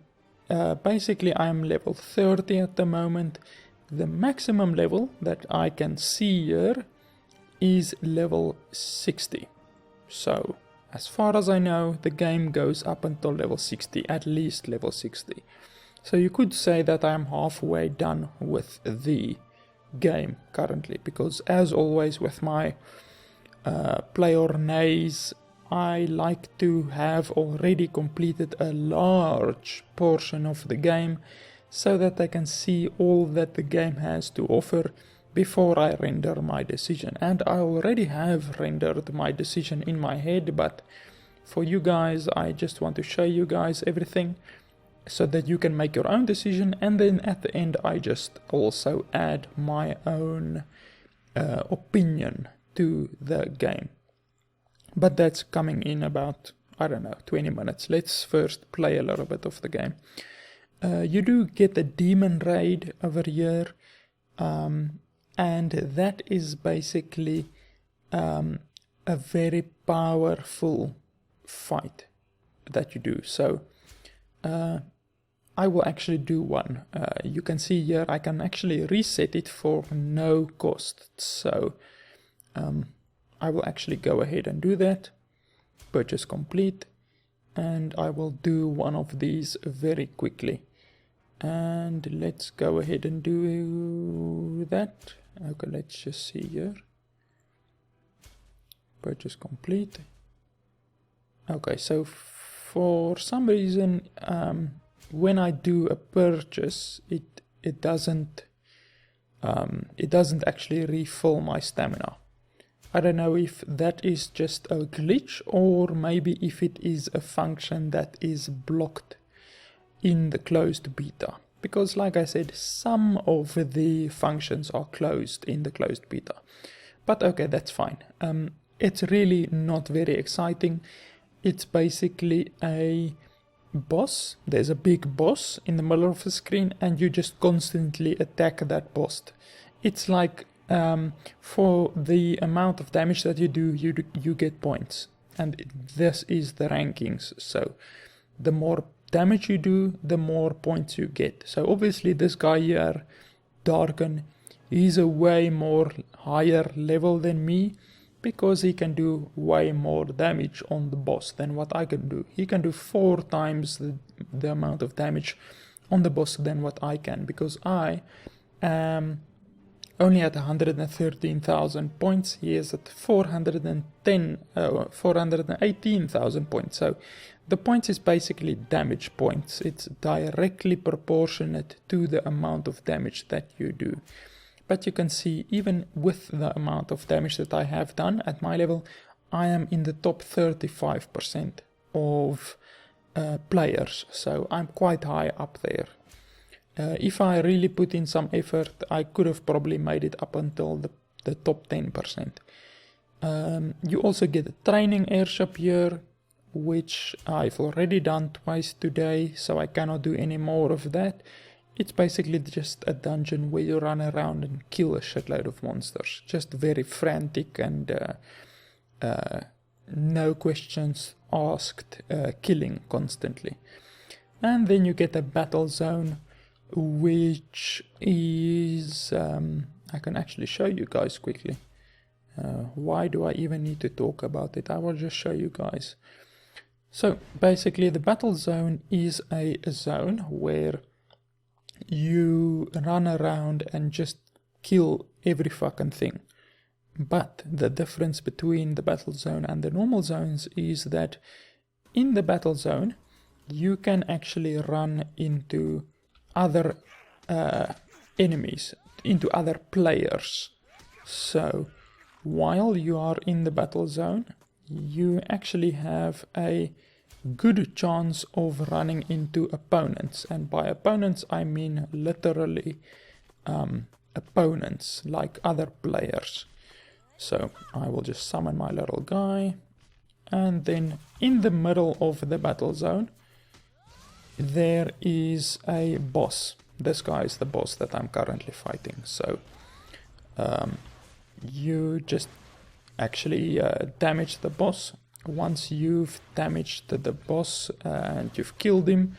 basically I'm level 30 at the moment. The maximum level that I can see here is level 60. So as far as I know, the game goes up until level 60, at least level 60. So you could say that I'm halfway done with the game currently, because as always with my player Neighs, I like to have already completed a large portion of the game so that I can see all that the game has to offer before I render my decision. And I already have rendered my decision in my head, but for you guys I just want to show you guys everything so that you can make your own decision, and then at the end I just also add my own opinion to the game. But that's coming in about, I don't know, 20 minutes. Let's first play a little bit of the game. You do get a demon raid over here, and that is basically a very powerful fight that you do. So I will actually do one. You can see here I can actually reset it for no cost. So I will actually go ahead and do that. Purchase complete, and I will do one of these very quickly. And let's go ahead and do that. Okay, let's just see here. Purchase complete. Okay, so for some reason when I do a purchase, it doesn't actually refill my stamina. I don't know if that is just a glitch, or maybe if it is a function that is blocked in the closed beta. Because like I said, some of the functions are closed in the closed beta. But okay, that's fine. It's really not very exciting. It's basically a boss. There's a big boss in the middle of the screen, and you just constantly attack that boss. It's like for the amount of damage that you do, you get points, and this is the rankings. So the more damage you do, the more points you get. So obviously this guy here, Darken, he's a way more higher level than me, because he can do way more damage on the boss than what I can do. He can do 4 times the amount of damage on the boss than what I can, because I am only at 113,000 points. He is at 418,000 points. So the points is basically damage points. It's directly proportionate to the amount of damage that you do. But you can see, even with the amount of damage that I have done at my level, I am in the top 35% of players. So I'm quite high up there. If I really put in some effort, I could have probably made it up until the top 10%. You also get a training airship here, which I've already done twice today, so I cannot do any more of that. It's basically just a dungeon where you run around and kill a shitload of monsters. Just very frantic and no questions asked, killing constantly. And then you get a battle zone, which is... I can actually show you guys quickly. Why do I even need to talk about it? I will just show you guys. So basically the battle zone is a zone where you run around and just kill every fucking thing. But the difference between the battle zone and the normal zones is that in the battle zone you can actually run into other enemies, into other players. So while you are in the battle zone, you actually have a good chance of running into opponents, and by opponents I mean literally opponents, like other players. So I will just summon my little guy, and then in the middle of the battle zone there is a boss. This guy is the boss that I'm currently fighting. So you just actually damage the boss. Once you've damaged the boss and you've killed him,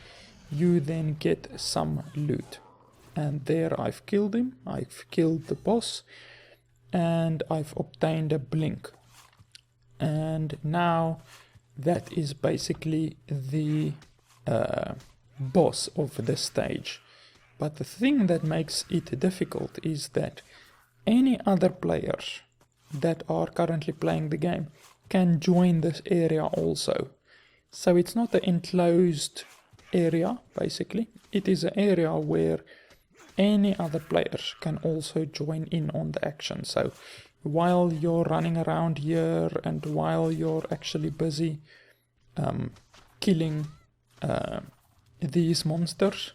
you then get some loot. And there I've killed him, I've killed the boss, and I've obtained a blink. And now that is basically the boss of the stage. But the thing that makes it difficult is that any other players that are currently playing the game can join this area also. So it's not an enclosed area, basically. It is an area where any other players can also join in on the action. So while you're running around here and while you're actually busy killing these monsters,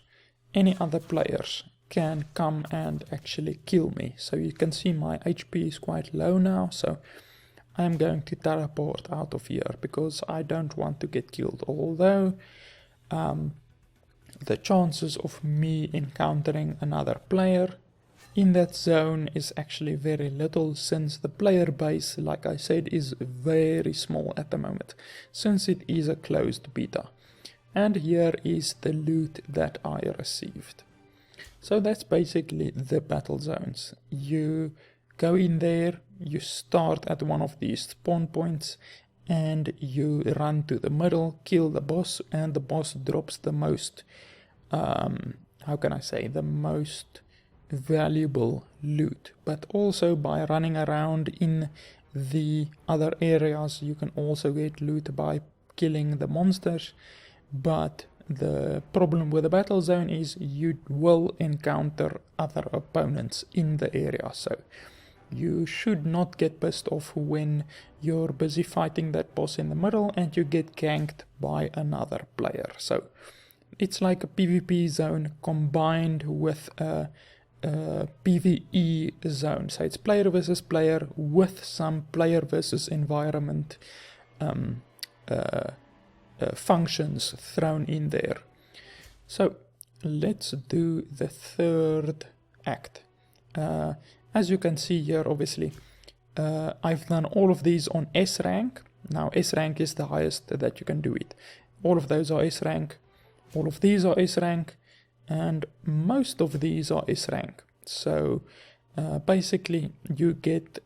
any other players can come and actually kill me. So you can see my HP is quite low now, so I'm going to teleport out of here because I don't want to get killed. Although the chances of me encountering another player in that zone is actually very little, since the player base, like I said, is very small at the moment, since it is a closed beta. And here is the loot that I received. So that's basically the battle zones. You go in there, you start at one of these spawn points, and you run to the middle, kill the boss, and the boss drops the most, how can I say, the most valuable loot. But also by running around in the other areas, you can also get loot by killing the monsters. But the problem with the battle zone is you will encounter other opponents in the area, so you should not get pissed off when you're busy fighting that boss in the middle and you get ganked by another player. So it's like a PvP zone combined with a PvE zone. So it's player versus player with some player versus environment functions thrown in there. So let's do the third act. As you can see here, obviously, I've done all of these on S rank. Now S rank is the highest that you can do it. All of those are S rank, all of these are S rank, and most of these are S rank. So basically you get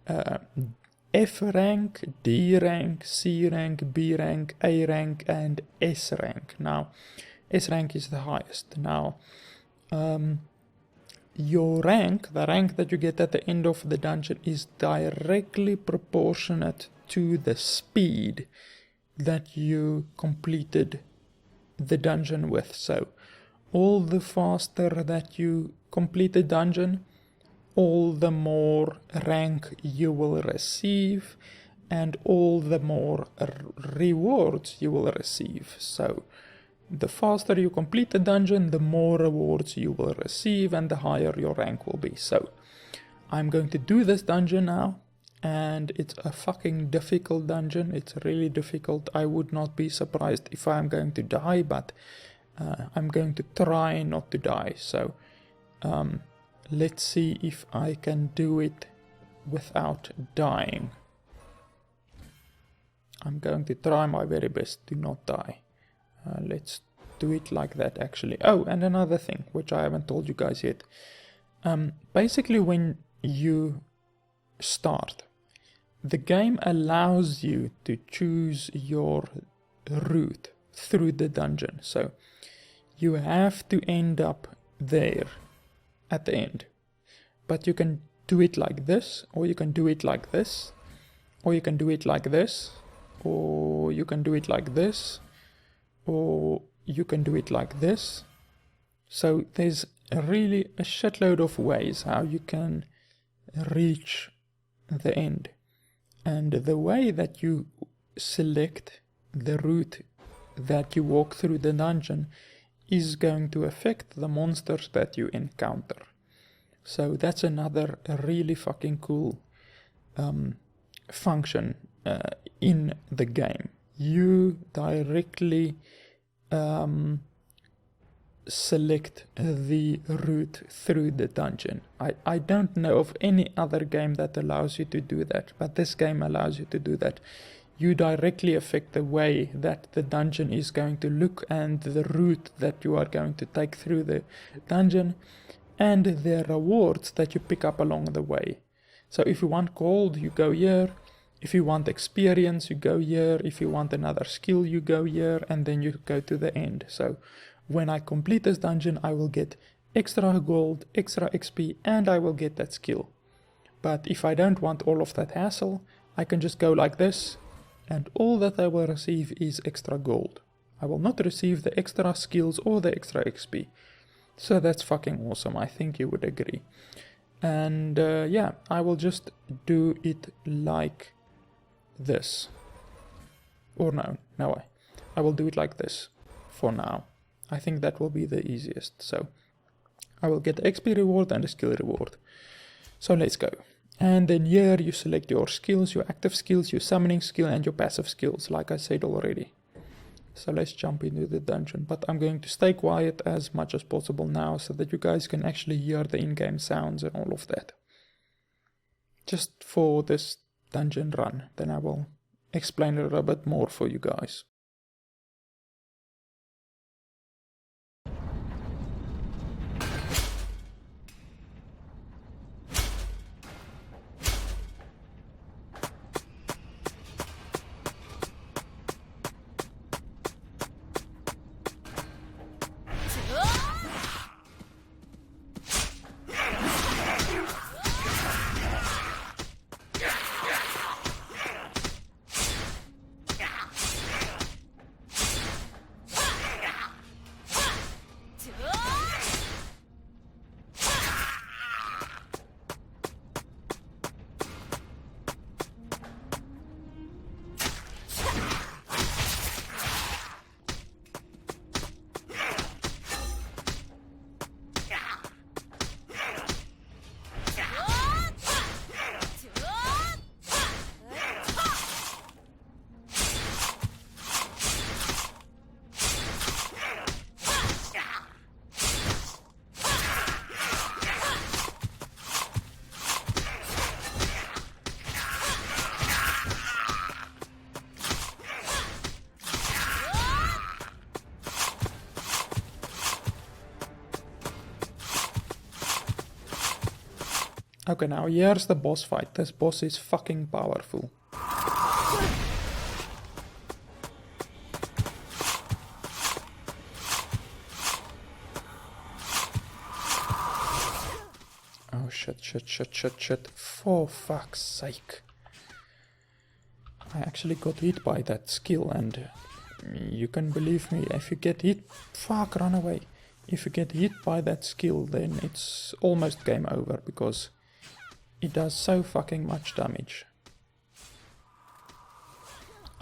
F rank, D rank, C rank, B rank, A rank, and S rank. Now, S rank is the highest. Now, your rank, the rank that you get at the end of the dungeon, is directly proportionate to the speed that you completed the dungeon with. So, all the faster that you complete the dungeon, all the more rank you will receive, and all the more rewards you will receive. So the faster you complete the dungeon, the more rewards you will receive, and the higher your rank will be. So I'm going to do this dungeon now, and it's a fucking difficult dungeon. It's really difficult. I would not be surprised if I'm going to die, but I'm going to try not to die. So let's see if I can do it without dying. I'm going to try my very best to not die. Let's do it like that, actually. Oh, and another thing, which I haven't told you guys yet. Basically, when you start, the game allows you to choose your route through the dungeon. So you have to end up there at the end. But you can do it like this, or you can do it like this, or you can do it like this, or you can do it like this, or you can do it like this. So there's really a shitload of ways how you can reach the end. And the way that you select the route that you walk through the dungeon is going to affect the monsters that you encounter. So that's another really fucking cool function in the game. You directly select the route through the dungeon. I don't know of any other game that allows you to do that, but this game allows you to do that. You directly affect the way that the dungeon is going to look and the route that you are going to take through the dungeon and the rewards that you pick up along the way. So if you want gold, you go here. If you want experience, you go here. If you want another skill, you go here, and then you go to the end. So when I complete this dungeon, I will get extra gold, extra XP, and I will get that skill. But if I don't want all of that hassle, I can just go like this, and all that I will receive is extra gold. I will not receive the extra skills or the extra XP. So that's fucking awesome, I think you would agree. And yeah, I will just do it like this. Or no, I will do it like this for now. I think that will be the easiest. So I will get the XP reward and the skill reward. So let's go. And then here you select your skills, your active skills, your summoning skill, and your passive skills, like I said already. So let's jump into the dungeon. But I'm going to stay quiet as much as possible now so that you guys can actually hear the in-game sounds and all of that. Just for this dungeon run. Then I will explain a little bit more for you guys. Okay, now here's the boss fight. This boss is fucking powerful. Oh shit. For fuck's sake. I actually got hit by that skill, and you can believe me, if you get hit, fuck, run away. If you get hit by that skill, then it's almost game over, because it does so fucking much damage.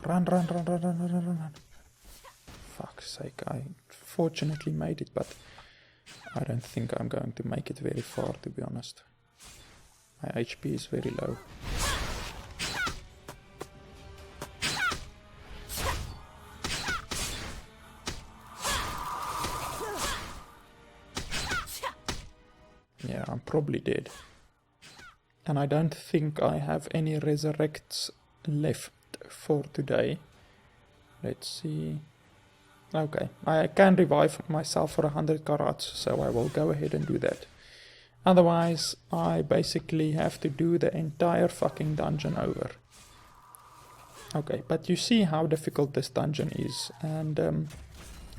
Run. Fuck's sake, I fortunately made it, but I don't think I'm going to make it very far, to be honest. My HP is very low. Yeah, I'm probably dead. And I don't think I have any resurrects left for today. Let's see. Okay, I can revive myself for 100 carats, so I will go ahead and do that. Otherwise, I basically have to do the entire fucking dungeon over. Okay, but you see how difficult this dungeon is, and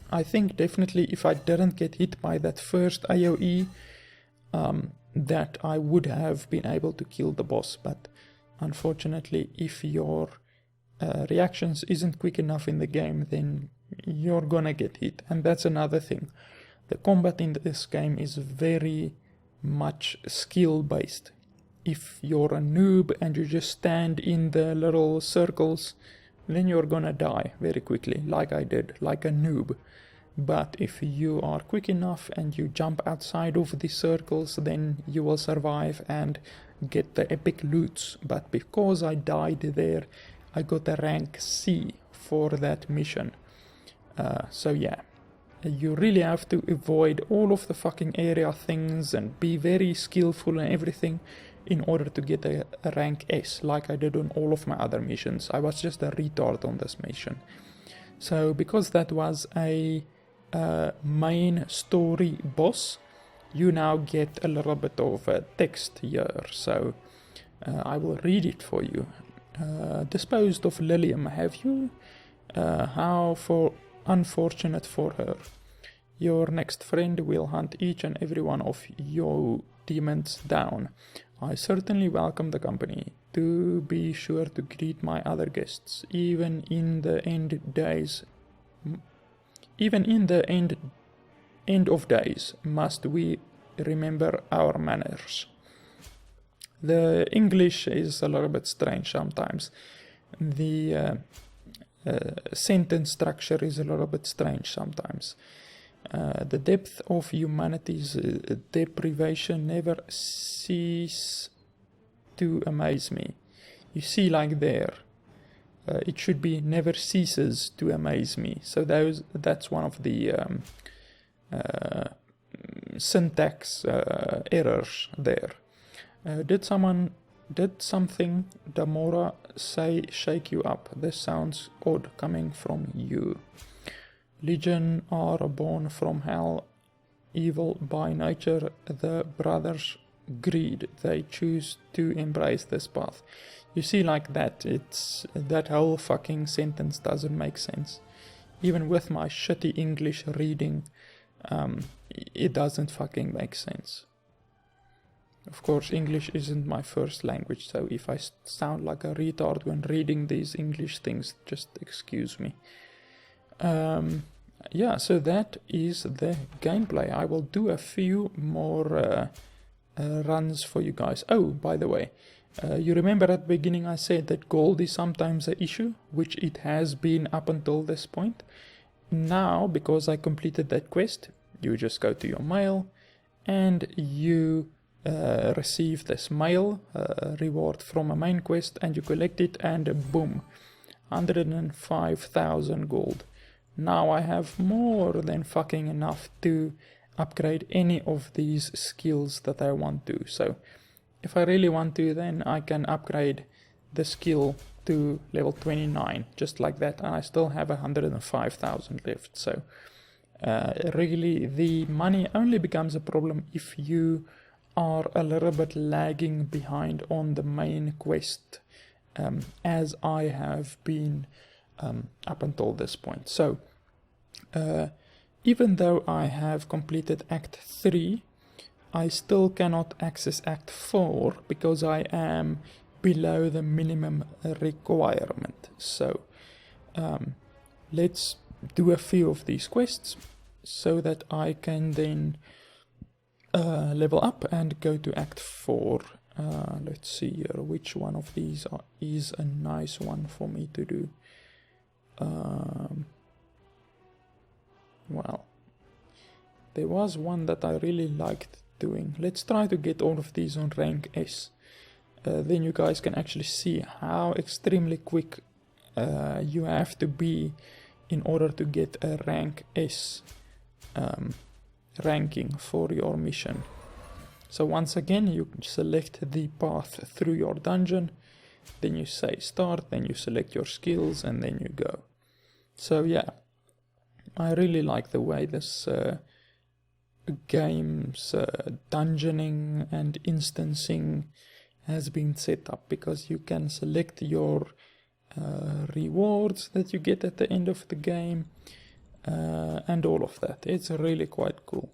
I think definitely if I didn't get hit by that first AoE, that I would have been able to kill the boss, but unfortunately if your reactions isn't quick enough in the game, then you're gonna get hit. And that's another thing. The combat in this game is very much skill based. If you're a noob and you just stand in the little circles then you're gonna die very quickly, like I did, like a noob. But if you are quick enough and you jump outside of the circles, then you will survive and get the epic loots. But because I died there, I got a rank C for that mission. So yeah, you really have to avoid all of the fucking area things and be very skillful and everything in order to get a rank S, like I did on all of my other missions. I was just a retard on this mission. So because that was a main story boss, you now get a little bit of text here. So I will read it for you. Disposed of Lilium, have you? How unfortunate for her. Your next friend will hunt each and every one of your demons down. I certainly welcome the company. Do be sure to greet my other guests, even in the end of days, must we remember our manners. The English is a little bit strange sometimes. The sentence structure is a little bit strange sometimes. The depth of humanity's deprivation never cease to amaze me. You see, like there, it should be never ceases to amaze me. So that's one of the syntax errors there. Did something Damora say shake you up? This sounds odd coming from you. Legion are born from hell, evil by nature, the brothers greed. They choose to embrace this path. You see, like that, that whole fucking sentence doesn't make sense. Even with my shitty English reading, it doesn't fucking make sense. Of course, English isn't my first language, so if I sound like a retard when reading these English things, just excuse me. Yeah, so that is the gameplay. I will do a few more runs for you guys. Oh, by the way, you remember at the beginning I said that gold is sometimes an issue, which it has been up until this point. Now, because I completed that quest, you just go to your mail and you receive this mail reward from a main quest, and you collect it, and boom, 105,000 gold. Now I have more than fucking enough to upgrade any of these skills that I want to. So if I really want to, then I can upgrade the skill to level 29, just like that, and I still have 105,000 left. So really the money only becomes a problem if you are a little bit lagging behind on the main quest, as I have been up until this point. So even though I have completed Act 3, I still cannot access Act 4 because I am below the minimum requirement. So let's do a few of these quests so that I can then level up and go to Act 4. Let's see here, which one of these is a nice one for me to do. Well, there was one that I really liked doing. Let's try to get all of these on rank S. Then you guys can actually see how extremely quick you have to be in order to get a rank S ranking for your mission. So once again, you select the path through your dungeon, then you say start, then you select your skills, and then you go. So yeah, I really like the way this game's dungeoning and instancing has been set up, because you can select your rewards that you get at the end of the game and all of that. It's really quite cool.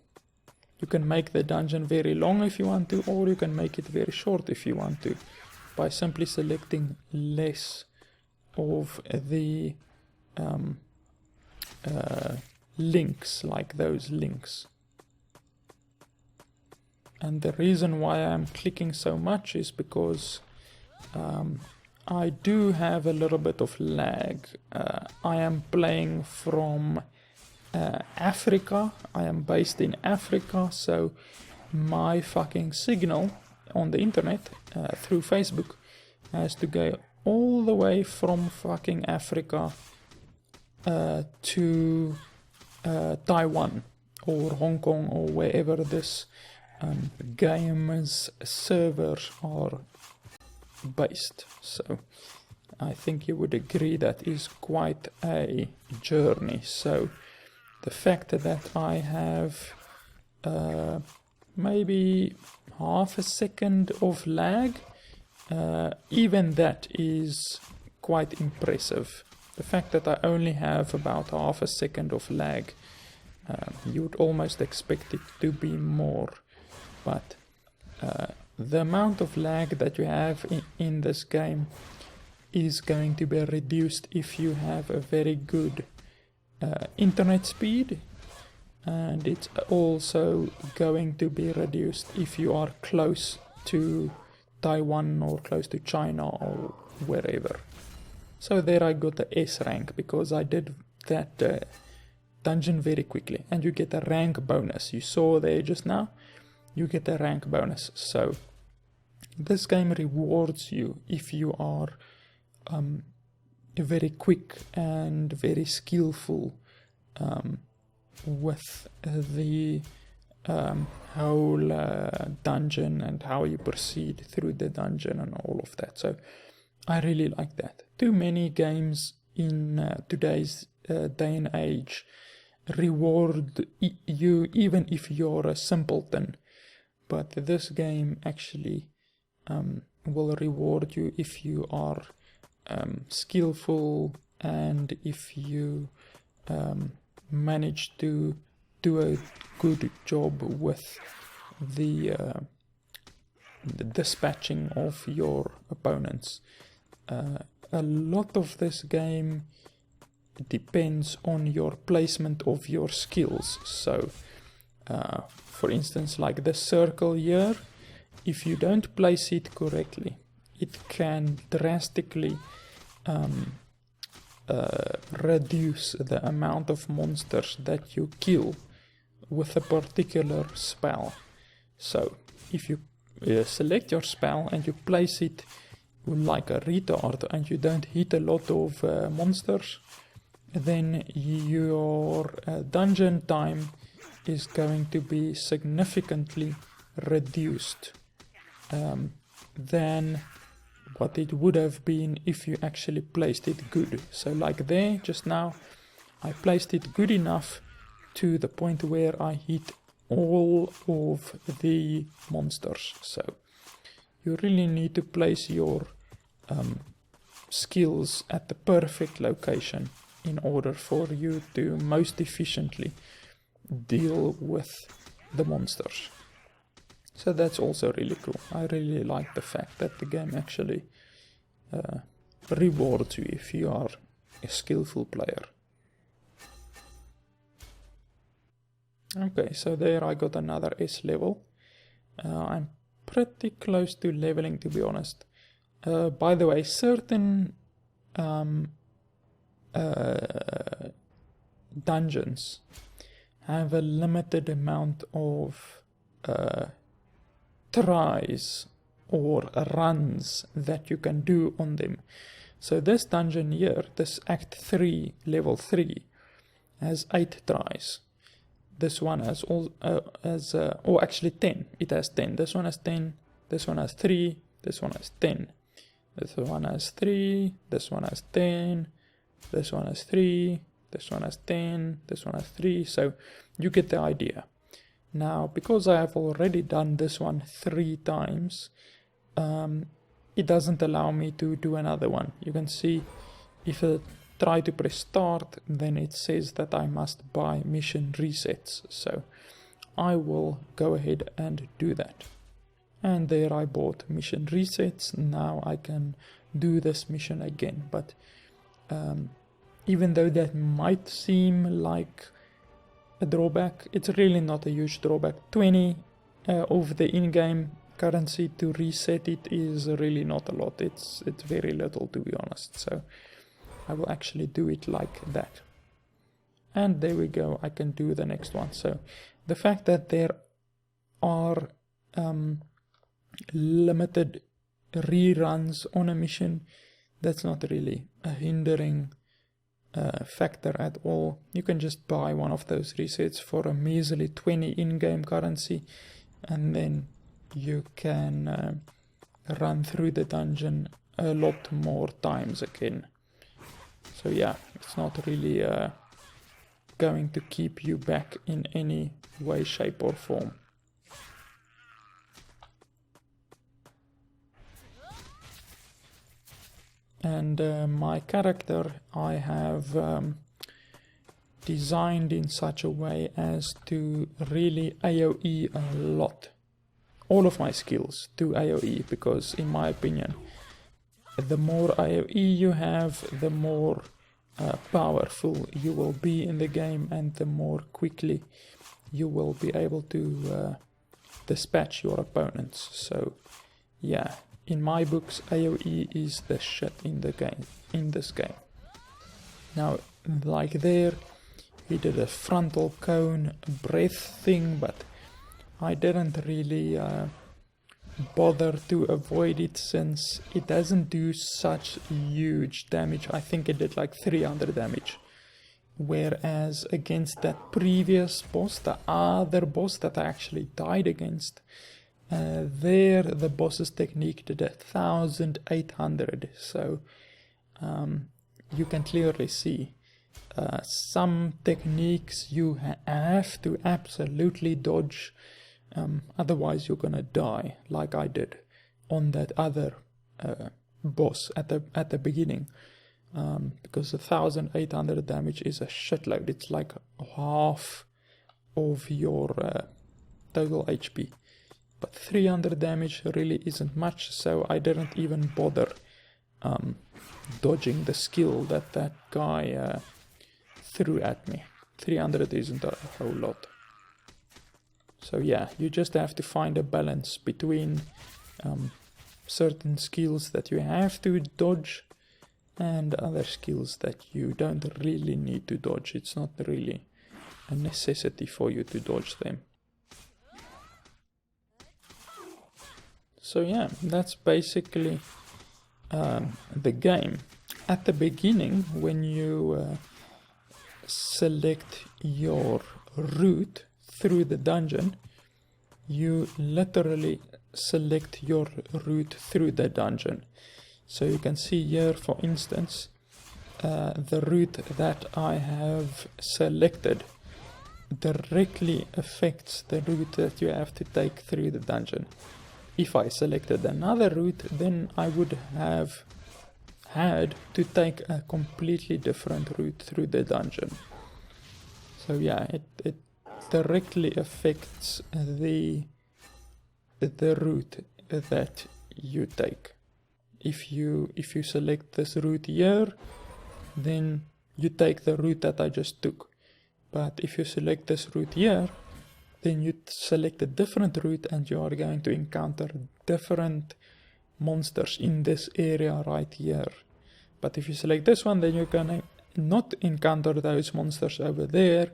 You can make the dungeon very long if you want to, or you can make it very short if you want to, by simply selecting less of the links, like those links. And the reason why I'm clicking so much is because I do have a little bit of lag. I am playing from Africa. I am based in Africa, so my fucking signal on the internet through Facebook has to go all the way from fucking Africa to Taiwan or Hong Kong or wherever this game's servers are based. So I think you would agree that is quite a journey. So the fact that I have maybe half a second of lag, even that is quite impressive. The fact that I only have about half a second of lag, you would almost expect it to be more, but the amount of lag that you have in this game is going to be reduced if you have a very good internet speed, and it's also going to be reduced if you are close to Taiwan or close to China or wherever. So there I got the S rank because I did that dungeon very quickly, and you get a rank bonus. You saw there just now, you get a rank bonus. So this game rewards you if you are very quick and very skillful with the whole dungeon and how you proceed through the dungeon and all of that. So I really like that. Too many games in today's day and age reward you even if you're a simpleton, but this game actually will reward you if you are skillful and if you manage to do a good job with the dispatching of your opponents. A lot of this game depends on your placement of your skills. So for instance, like the circle here, if you don't place it correctly, it can drastically reduce the amount of monsters that you kill with a particular spell. So if you select your spell and you place it like a retard and you don't hit a lot of monsters, then your dungeon time is going to be significantly reduced than what it would have been if you actually placed it good. So like there just now, I placed it good enough to the point where I hit all of the monsters. So you really need to place your skills at the perfect location in order for you to most efficiently deal with the monsters. So that's also really cool. I really like the fact that the game actually rewards you if you are a skillful player. Okay, so there I got another S level. I'm pretty close to leveling, to be honest. By the way, certain dungeons have a limited amount of tries or runs that you can do on them. So this dungeon here, this Act 3, Level 3, has 8 tries. This one has actually 10. It has 10. This one has 10. This one has 3. This one has 10. This one has 3. This one has 10. This one has 3. This one has 10. This one has 3. So you get the idea. Now, because I have already done this one 3 times, it doesn't allow me to do another one. You can see if I try to press start, then it says that I must buy mission resets. So I will go ahead and do that. And there I bought mission resets. Now I can do this mission again. But even though that might seem like a drawback, it's really not a huge drawback. 20 of the in-game currency to reset it is really not a lot. It's very little, to be honest. So I will actually do it like that. And there we go, I can do the next one. So the fact that there are limited reruns on a mission, that's not really a hindering factor at all. You can just buy one of those resets for a measly 20 in-game currency, and then you can run through the dungeon a lot more times again. So yeah, it's not really going to keep you back in any way, shape or form. And my character I have designed in such a way as to really AoE a lot. All of my skills do AoE, because in my opinion, the more AoE you have, the more powerful you will be in the game, and the more quickly you will be able to dispatch your opponents. So yeah, in my books, AoE is the shit in the game, in this game. Now, like there, he did a frontal cone breath thing, but I didn't really bother to avoid it, since it doesn't do such huge damage. I think it did like 300 damage. Whereas against that previous boss, the other boss that I actually died against, there the boss's technique did 1800. So you can clearly see some techniques you have to absolutely dodge, otherwise you're gonna die, like I did on that other boss at the beginning, because 1800 damage is a shitload. It's like half of your total HP, but 300 damage really isn't much, so I didn't even bother dodging the skill that guy threw at me. 300 isn't a whole lot. So yeah, you just have to find a balance between certain skills that you have to dodge and other skills that you don't really need to dodge. It's not really a necessity for you to dodge them. So yeah, that's basically the game. At the beginning, when you select your route through the dungeon, you literally select your route through the dungeon. So you can see here, for instance, the route that I have selected directly affects the route that you have to take through the dungeon. If I selected another route, then I would have had to take a completely different route through the dungeon. So yeah, it directly affects the route that you take. If you select this route here, then you take the route that I just took. But if you select this route here, then you select a different route, and you are going to encounter different monsters in this area right here. But if you select this one, then you're gonna not encounter those monsters over there.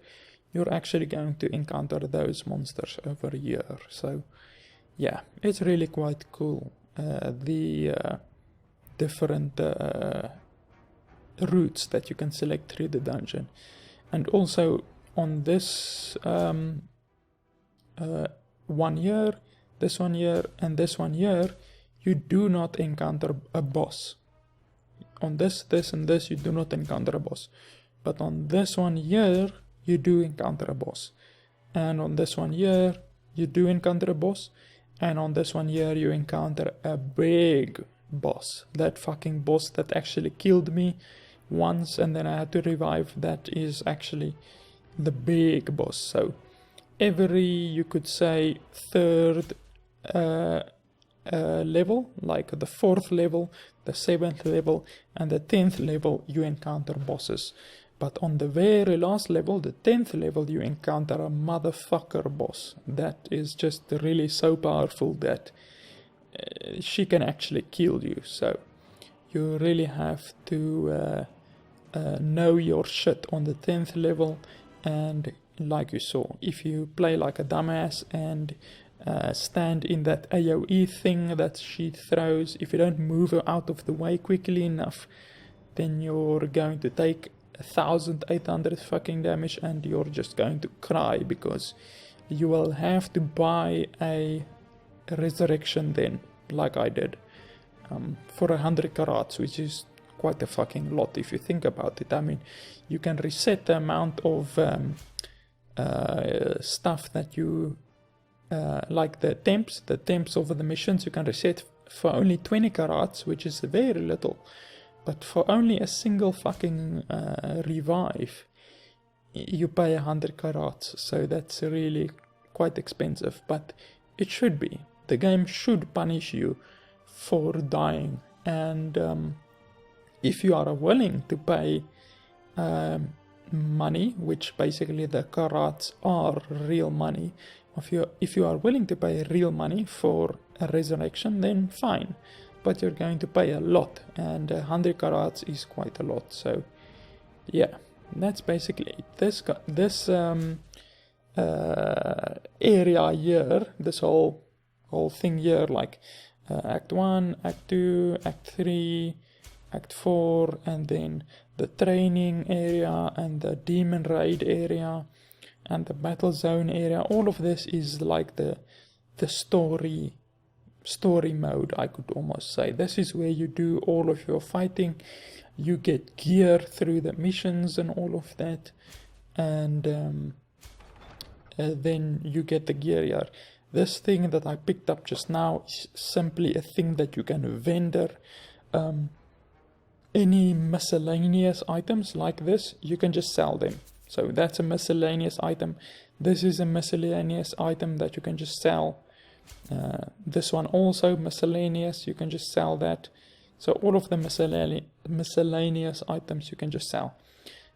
You're actually going to encounter those monsters over here. So yeah, it's really quite cool, the different routes that you can select through the dungeon. And also on this one here, this one here, and this one here, you do not encounter a boss. On this, and this, you do not encounter a boss. But on this one here, you do encounter a boss. And on this one here, you do encounter a boss. And on this one here, you encounter a big boss. That fucking boss that actually killed me once, and then I had to revive, that is actually the big boss. So every, you could say, third level, like the 4th level, the 7th level, and the 10th level, you encounter bosses. But on the very last level, the 10th level, you encounter a motherfucker boss. That is just really so powerful that she can actually kill you. So you really have to know your shit on the 10th level. And like you saw, if you play like a dumbass and stand in that AoE thing that she throws, if you don't move her out of the way quickly enough, then you're going to take 1800 fucking damage, and you're just going to cry, because you will have to buy a resurrection then, like I did, for 100 carats, which is quite a fucking lot if you think about it. I mean, you can reset the amount of stuff that you like the temps of the missions, you can reset for only 20 carats, which is very little. But for only a single fucking revive, you pay 100 carats, so that's really quite expensive. But it should be. The game should punish you for dying, and if you are willing to pay money, which basically the carats are real money, if you are willing to pay real money for a resurrection, then fine. But you're going to pay a lot, and 100 carats is quite a lot. So yeah, that's basically it. This area here, this whole thing here, like Act 1, Act 2, Act 3, Act 4, and then the training area and the demon raid area and the battle zone area, all of this is like the story mode, I could almost say. This is where you do all of your fighting, you get gear through the missions and all of that, and then you get the gear here. This thing that I picked up just now is simply a thing that you can vendor. Any miscellaneous items like this, you can just sell them. So that's a miscellaneous item. This is a miscellaneous item that you can just sell. This one also miscellaneous, you can just sell that. So all of the miscellaneous items you can just sell.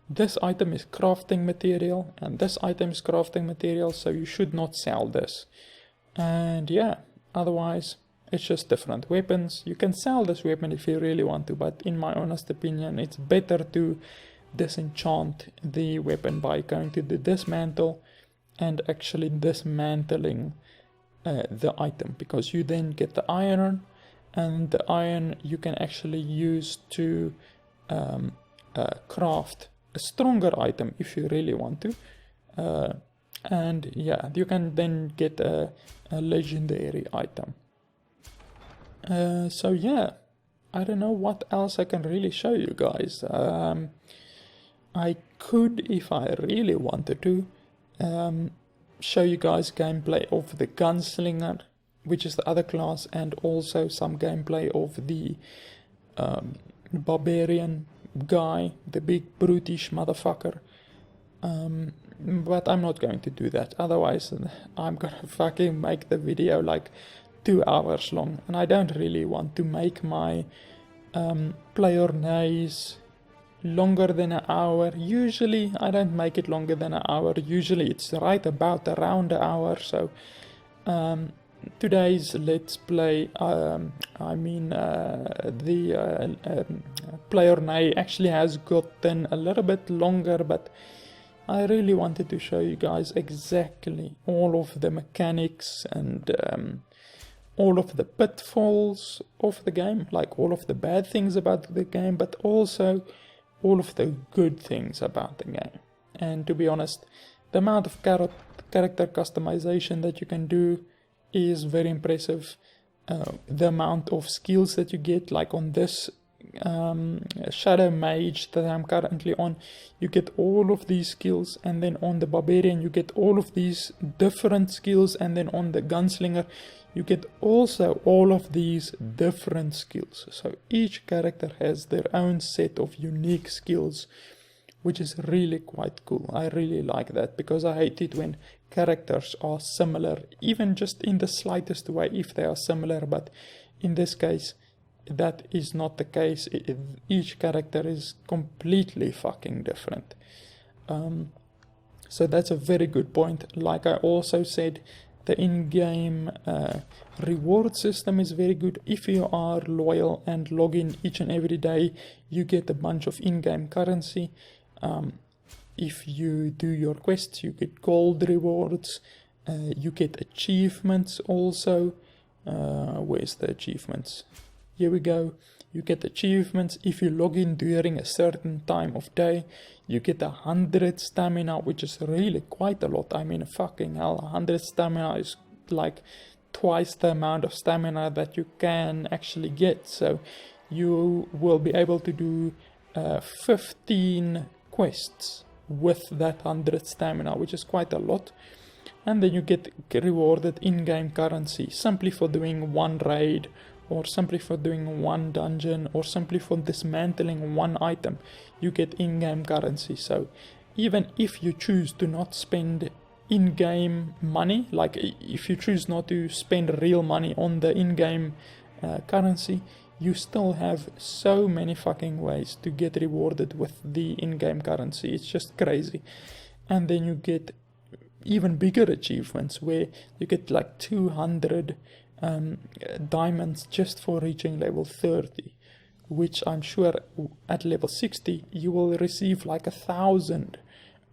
This item is crafting material, and this item is crafting material, so you should not sell this. And yeah, otherwise it's just different weapons. You can sell this weapon if you really want to, but in my honest opinion, it's better to disenchant the weapon by going to the dismantle and actually dismantling the item, because you then get the iron, and the iron you can actually use to craft a stronger item if you really want to, and yeah, you can then get a legendary item. So yeah, I don't know what else I can really show you guys. I could, if I really wanted to, show you guys gameplay of the gunslinger, which is the other class, and also some gameplay of the barbarian guy, the big brutish motherfucker. But I'm not going to do that, otherwise I'm gonna fucking make the video like 2 hours long, and I don't really want to make my player Neighs longer than an hour. Usually I don't make it longer than an hour, usually it's right about around an hour. So today's let's play, the player Neigh actually has gotten a little bit longer, but I really wanted to show you guys exactly all of the mechanics and all of the pitfalls of the game, like all of the bad things about the game, but also all of the good things about the game. And to be honest, the amount of character customization that you can do is very impressive. The amount of skills that you get, like on this Shadow Mage that I'm currently on, you get all of these skills, and then on the Barbarian you get all of these different skills, and then on the Gunslinger you get also all of these different skills. So each character has their own set of unique skills, which is really quite cool. I really like that, because I hate it when characters are similar, even just in the slightest way if they are similar, but in this case that is not the case. Each character is completely fucking different. So that's a very good point. Like I also said, The in-game reward system is very good. If you are loyal and log in each and every day, you get a bunch of in-game currency. If you do your quests, you get gold rewards. You get achievements also. Where's the achievements? Here we go. You get achievements. If you log in during a certain time of day, you get 100 stamina, which is really quite a lot. I mean, fucking hell, 100 stamina is like twice the amount of stamina that you can actually get. So you will be able to do 15 quests with that 100 stamina, which is quite a lot. And then you get rewarded in-game currency simply for doing one raid, or simply for doing one dungeon, or simply for dismantling one item. You get in-game currency. So even if you choose to not spend in-game money, like if you choose not to spend real money on the in-game currency, you still have so many fucking ways to get rewarded with the in-game currency. It's just crazy. And then you get even bigger achievements where you get like 200 diamonds just for reaching level 30, which I'm sure at level 60 you will receive like 1,000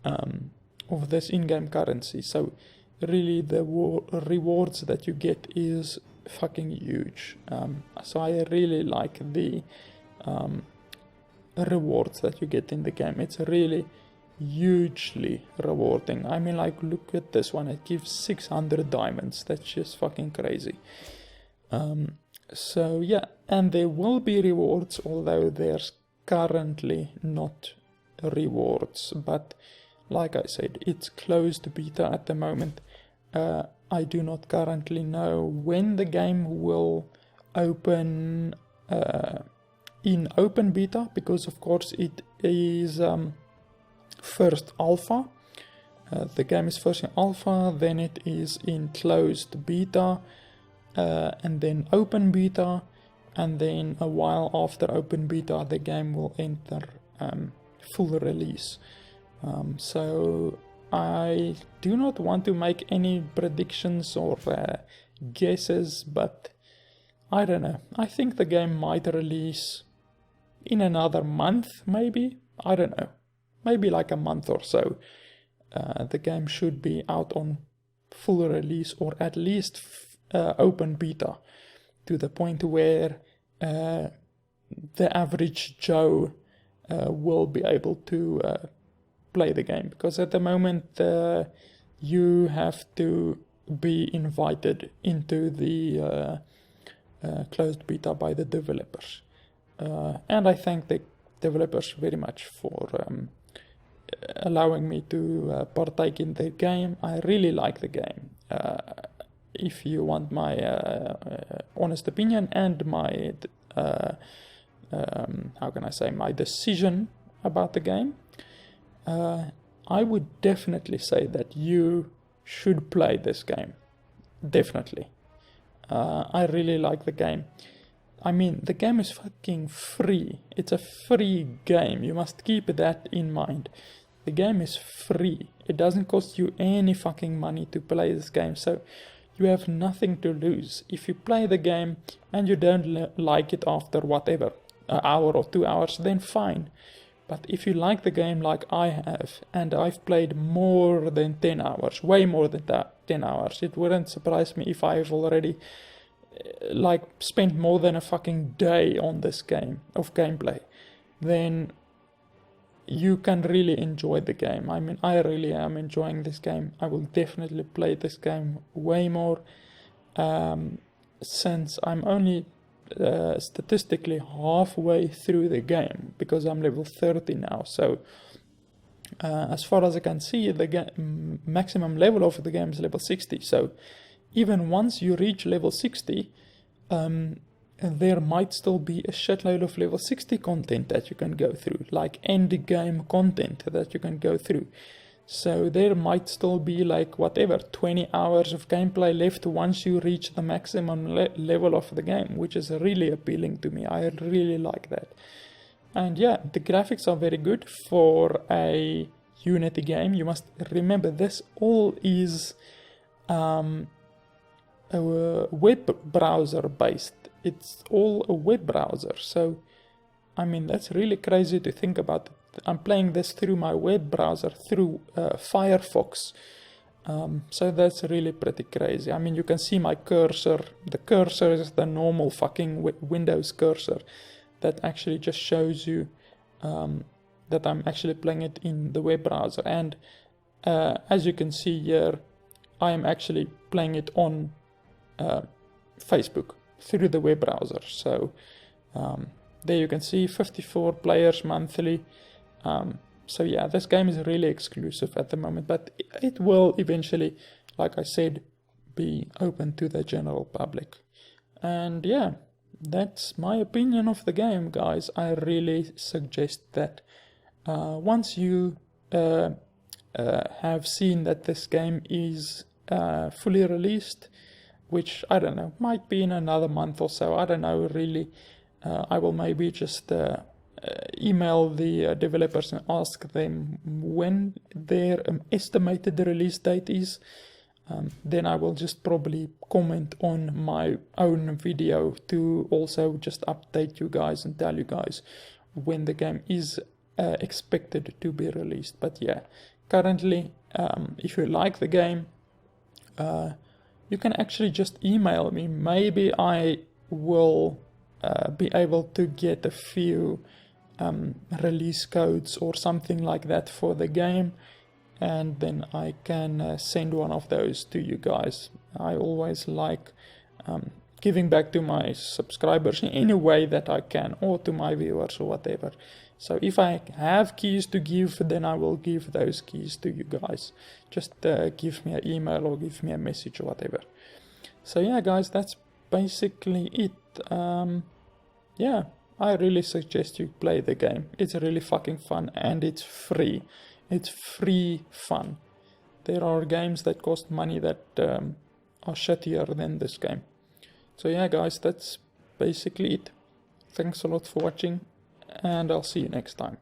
of this in-game currency. So really the rewards that you get is fucking huge. So I really like the rewards that you get in the game. It's really hugely rewarding. I mean, like, look at this one. It gives 600 diamonds. That's just fucking crazy. So yeah, and there will be rewards, although there's currently not rewards. But like I said, it's closed beta at the moment. I do not currently know when the game will open in open beta, because of course it is first alpha. The game is first in alpha, then it is in closed beta, and then open beta, and then a while after open beta the game will enter full release. So I do not want to make any predictions or guesses, but I don't know. I think the game might release in another month, maybe. I don't know. Maybe like a month or so. The game should be out on full release, or at least open beta, to the point where the average Joe will be able to play the game. Because at the moment you have to be invited into the closed beta by the developers. And I thank the developers very much for allowing me to partake in the game. I really like the game. If you want my honest opinion and my how can I say, my decision about the game, I would definitely say that you should play this game. Definitely. I really like the game. I mean, the game is fucking free. It's a free game. You must keep that in mind. The game is free. It doesn't cost you any fucking money to play this game. So you have nothing to lose. If you play the game and you don't like it after whatever, an hour or 2 hours, then fine. But if you like the game like I have, and I've played more than 10 hours, way more than 10 hours, it wouldn't surprise me if I've already like spent more than a fucking day on this game of gameplay, then you can really enjoy the game. I mean, I really am enjoying this game. I will definitely play this game way more, since I'm only statistically halfway through the game, because I'm level 30 now. So as far as I can see, the maximum level of the game is level 60. So even once you reach level 60, there might still be a shitload of level 60 content that you can go through, like end game content that you can go through. So there might still be like whatever 20 hours of gameplay left once you reach the maximum level of the game, which is really appealing to me. I really like that. And yeah, the graphics are very good for a Unity game. You must remember, this all is a web browser based. It's all a web browser. So, I mean, that's really crazy to think about. I'm playing this through my web browser, through Firefox. So that's really pretty crazy. I mean, you can see my cursor. The cursor is the normal fucking Windows cursor that actually just shows you that I'm actually playing it in the web browser. And as you can see here, I am actually playing it on Facebook through the web browser. So there you can see 54 players monthly. So yeah, this game is really exclusive at the moment, but it will eventually, like I said, be open to the general public. And yeah, that's my opinion of the game, guys. I really suggest that once you have seen that this game is fully released, which I don't know, might be in another month or so, I don't know really, I will maybe just email the developers and ask them when their estimated release date is. Then I will just probably comment on my own video to also just update you guys and tell you guys when the game is expected to be released. But yeah, currently, if you like the game, you can actually just email me. Maybe I will be able to get a few release codes or something like that for the game, and then I can send one of those to you guys. I always like giving back to my subscribers in any way that I can, or to my viewers or whatever. So if I have keys to give, then I will give those keys to you guys. Just give me an email or give me a message or whatever. So yeah, guys, that's basically it. Yeah, I really suggest you play the game. It's really fucking fun, and it's free. It's free fun. There are games that cost money that are shittier than this game. So yeah, guys, that's basically it. Thanks a lot for watching, and I'll see you next time.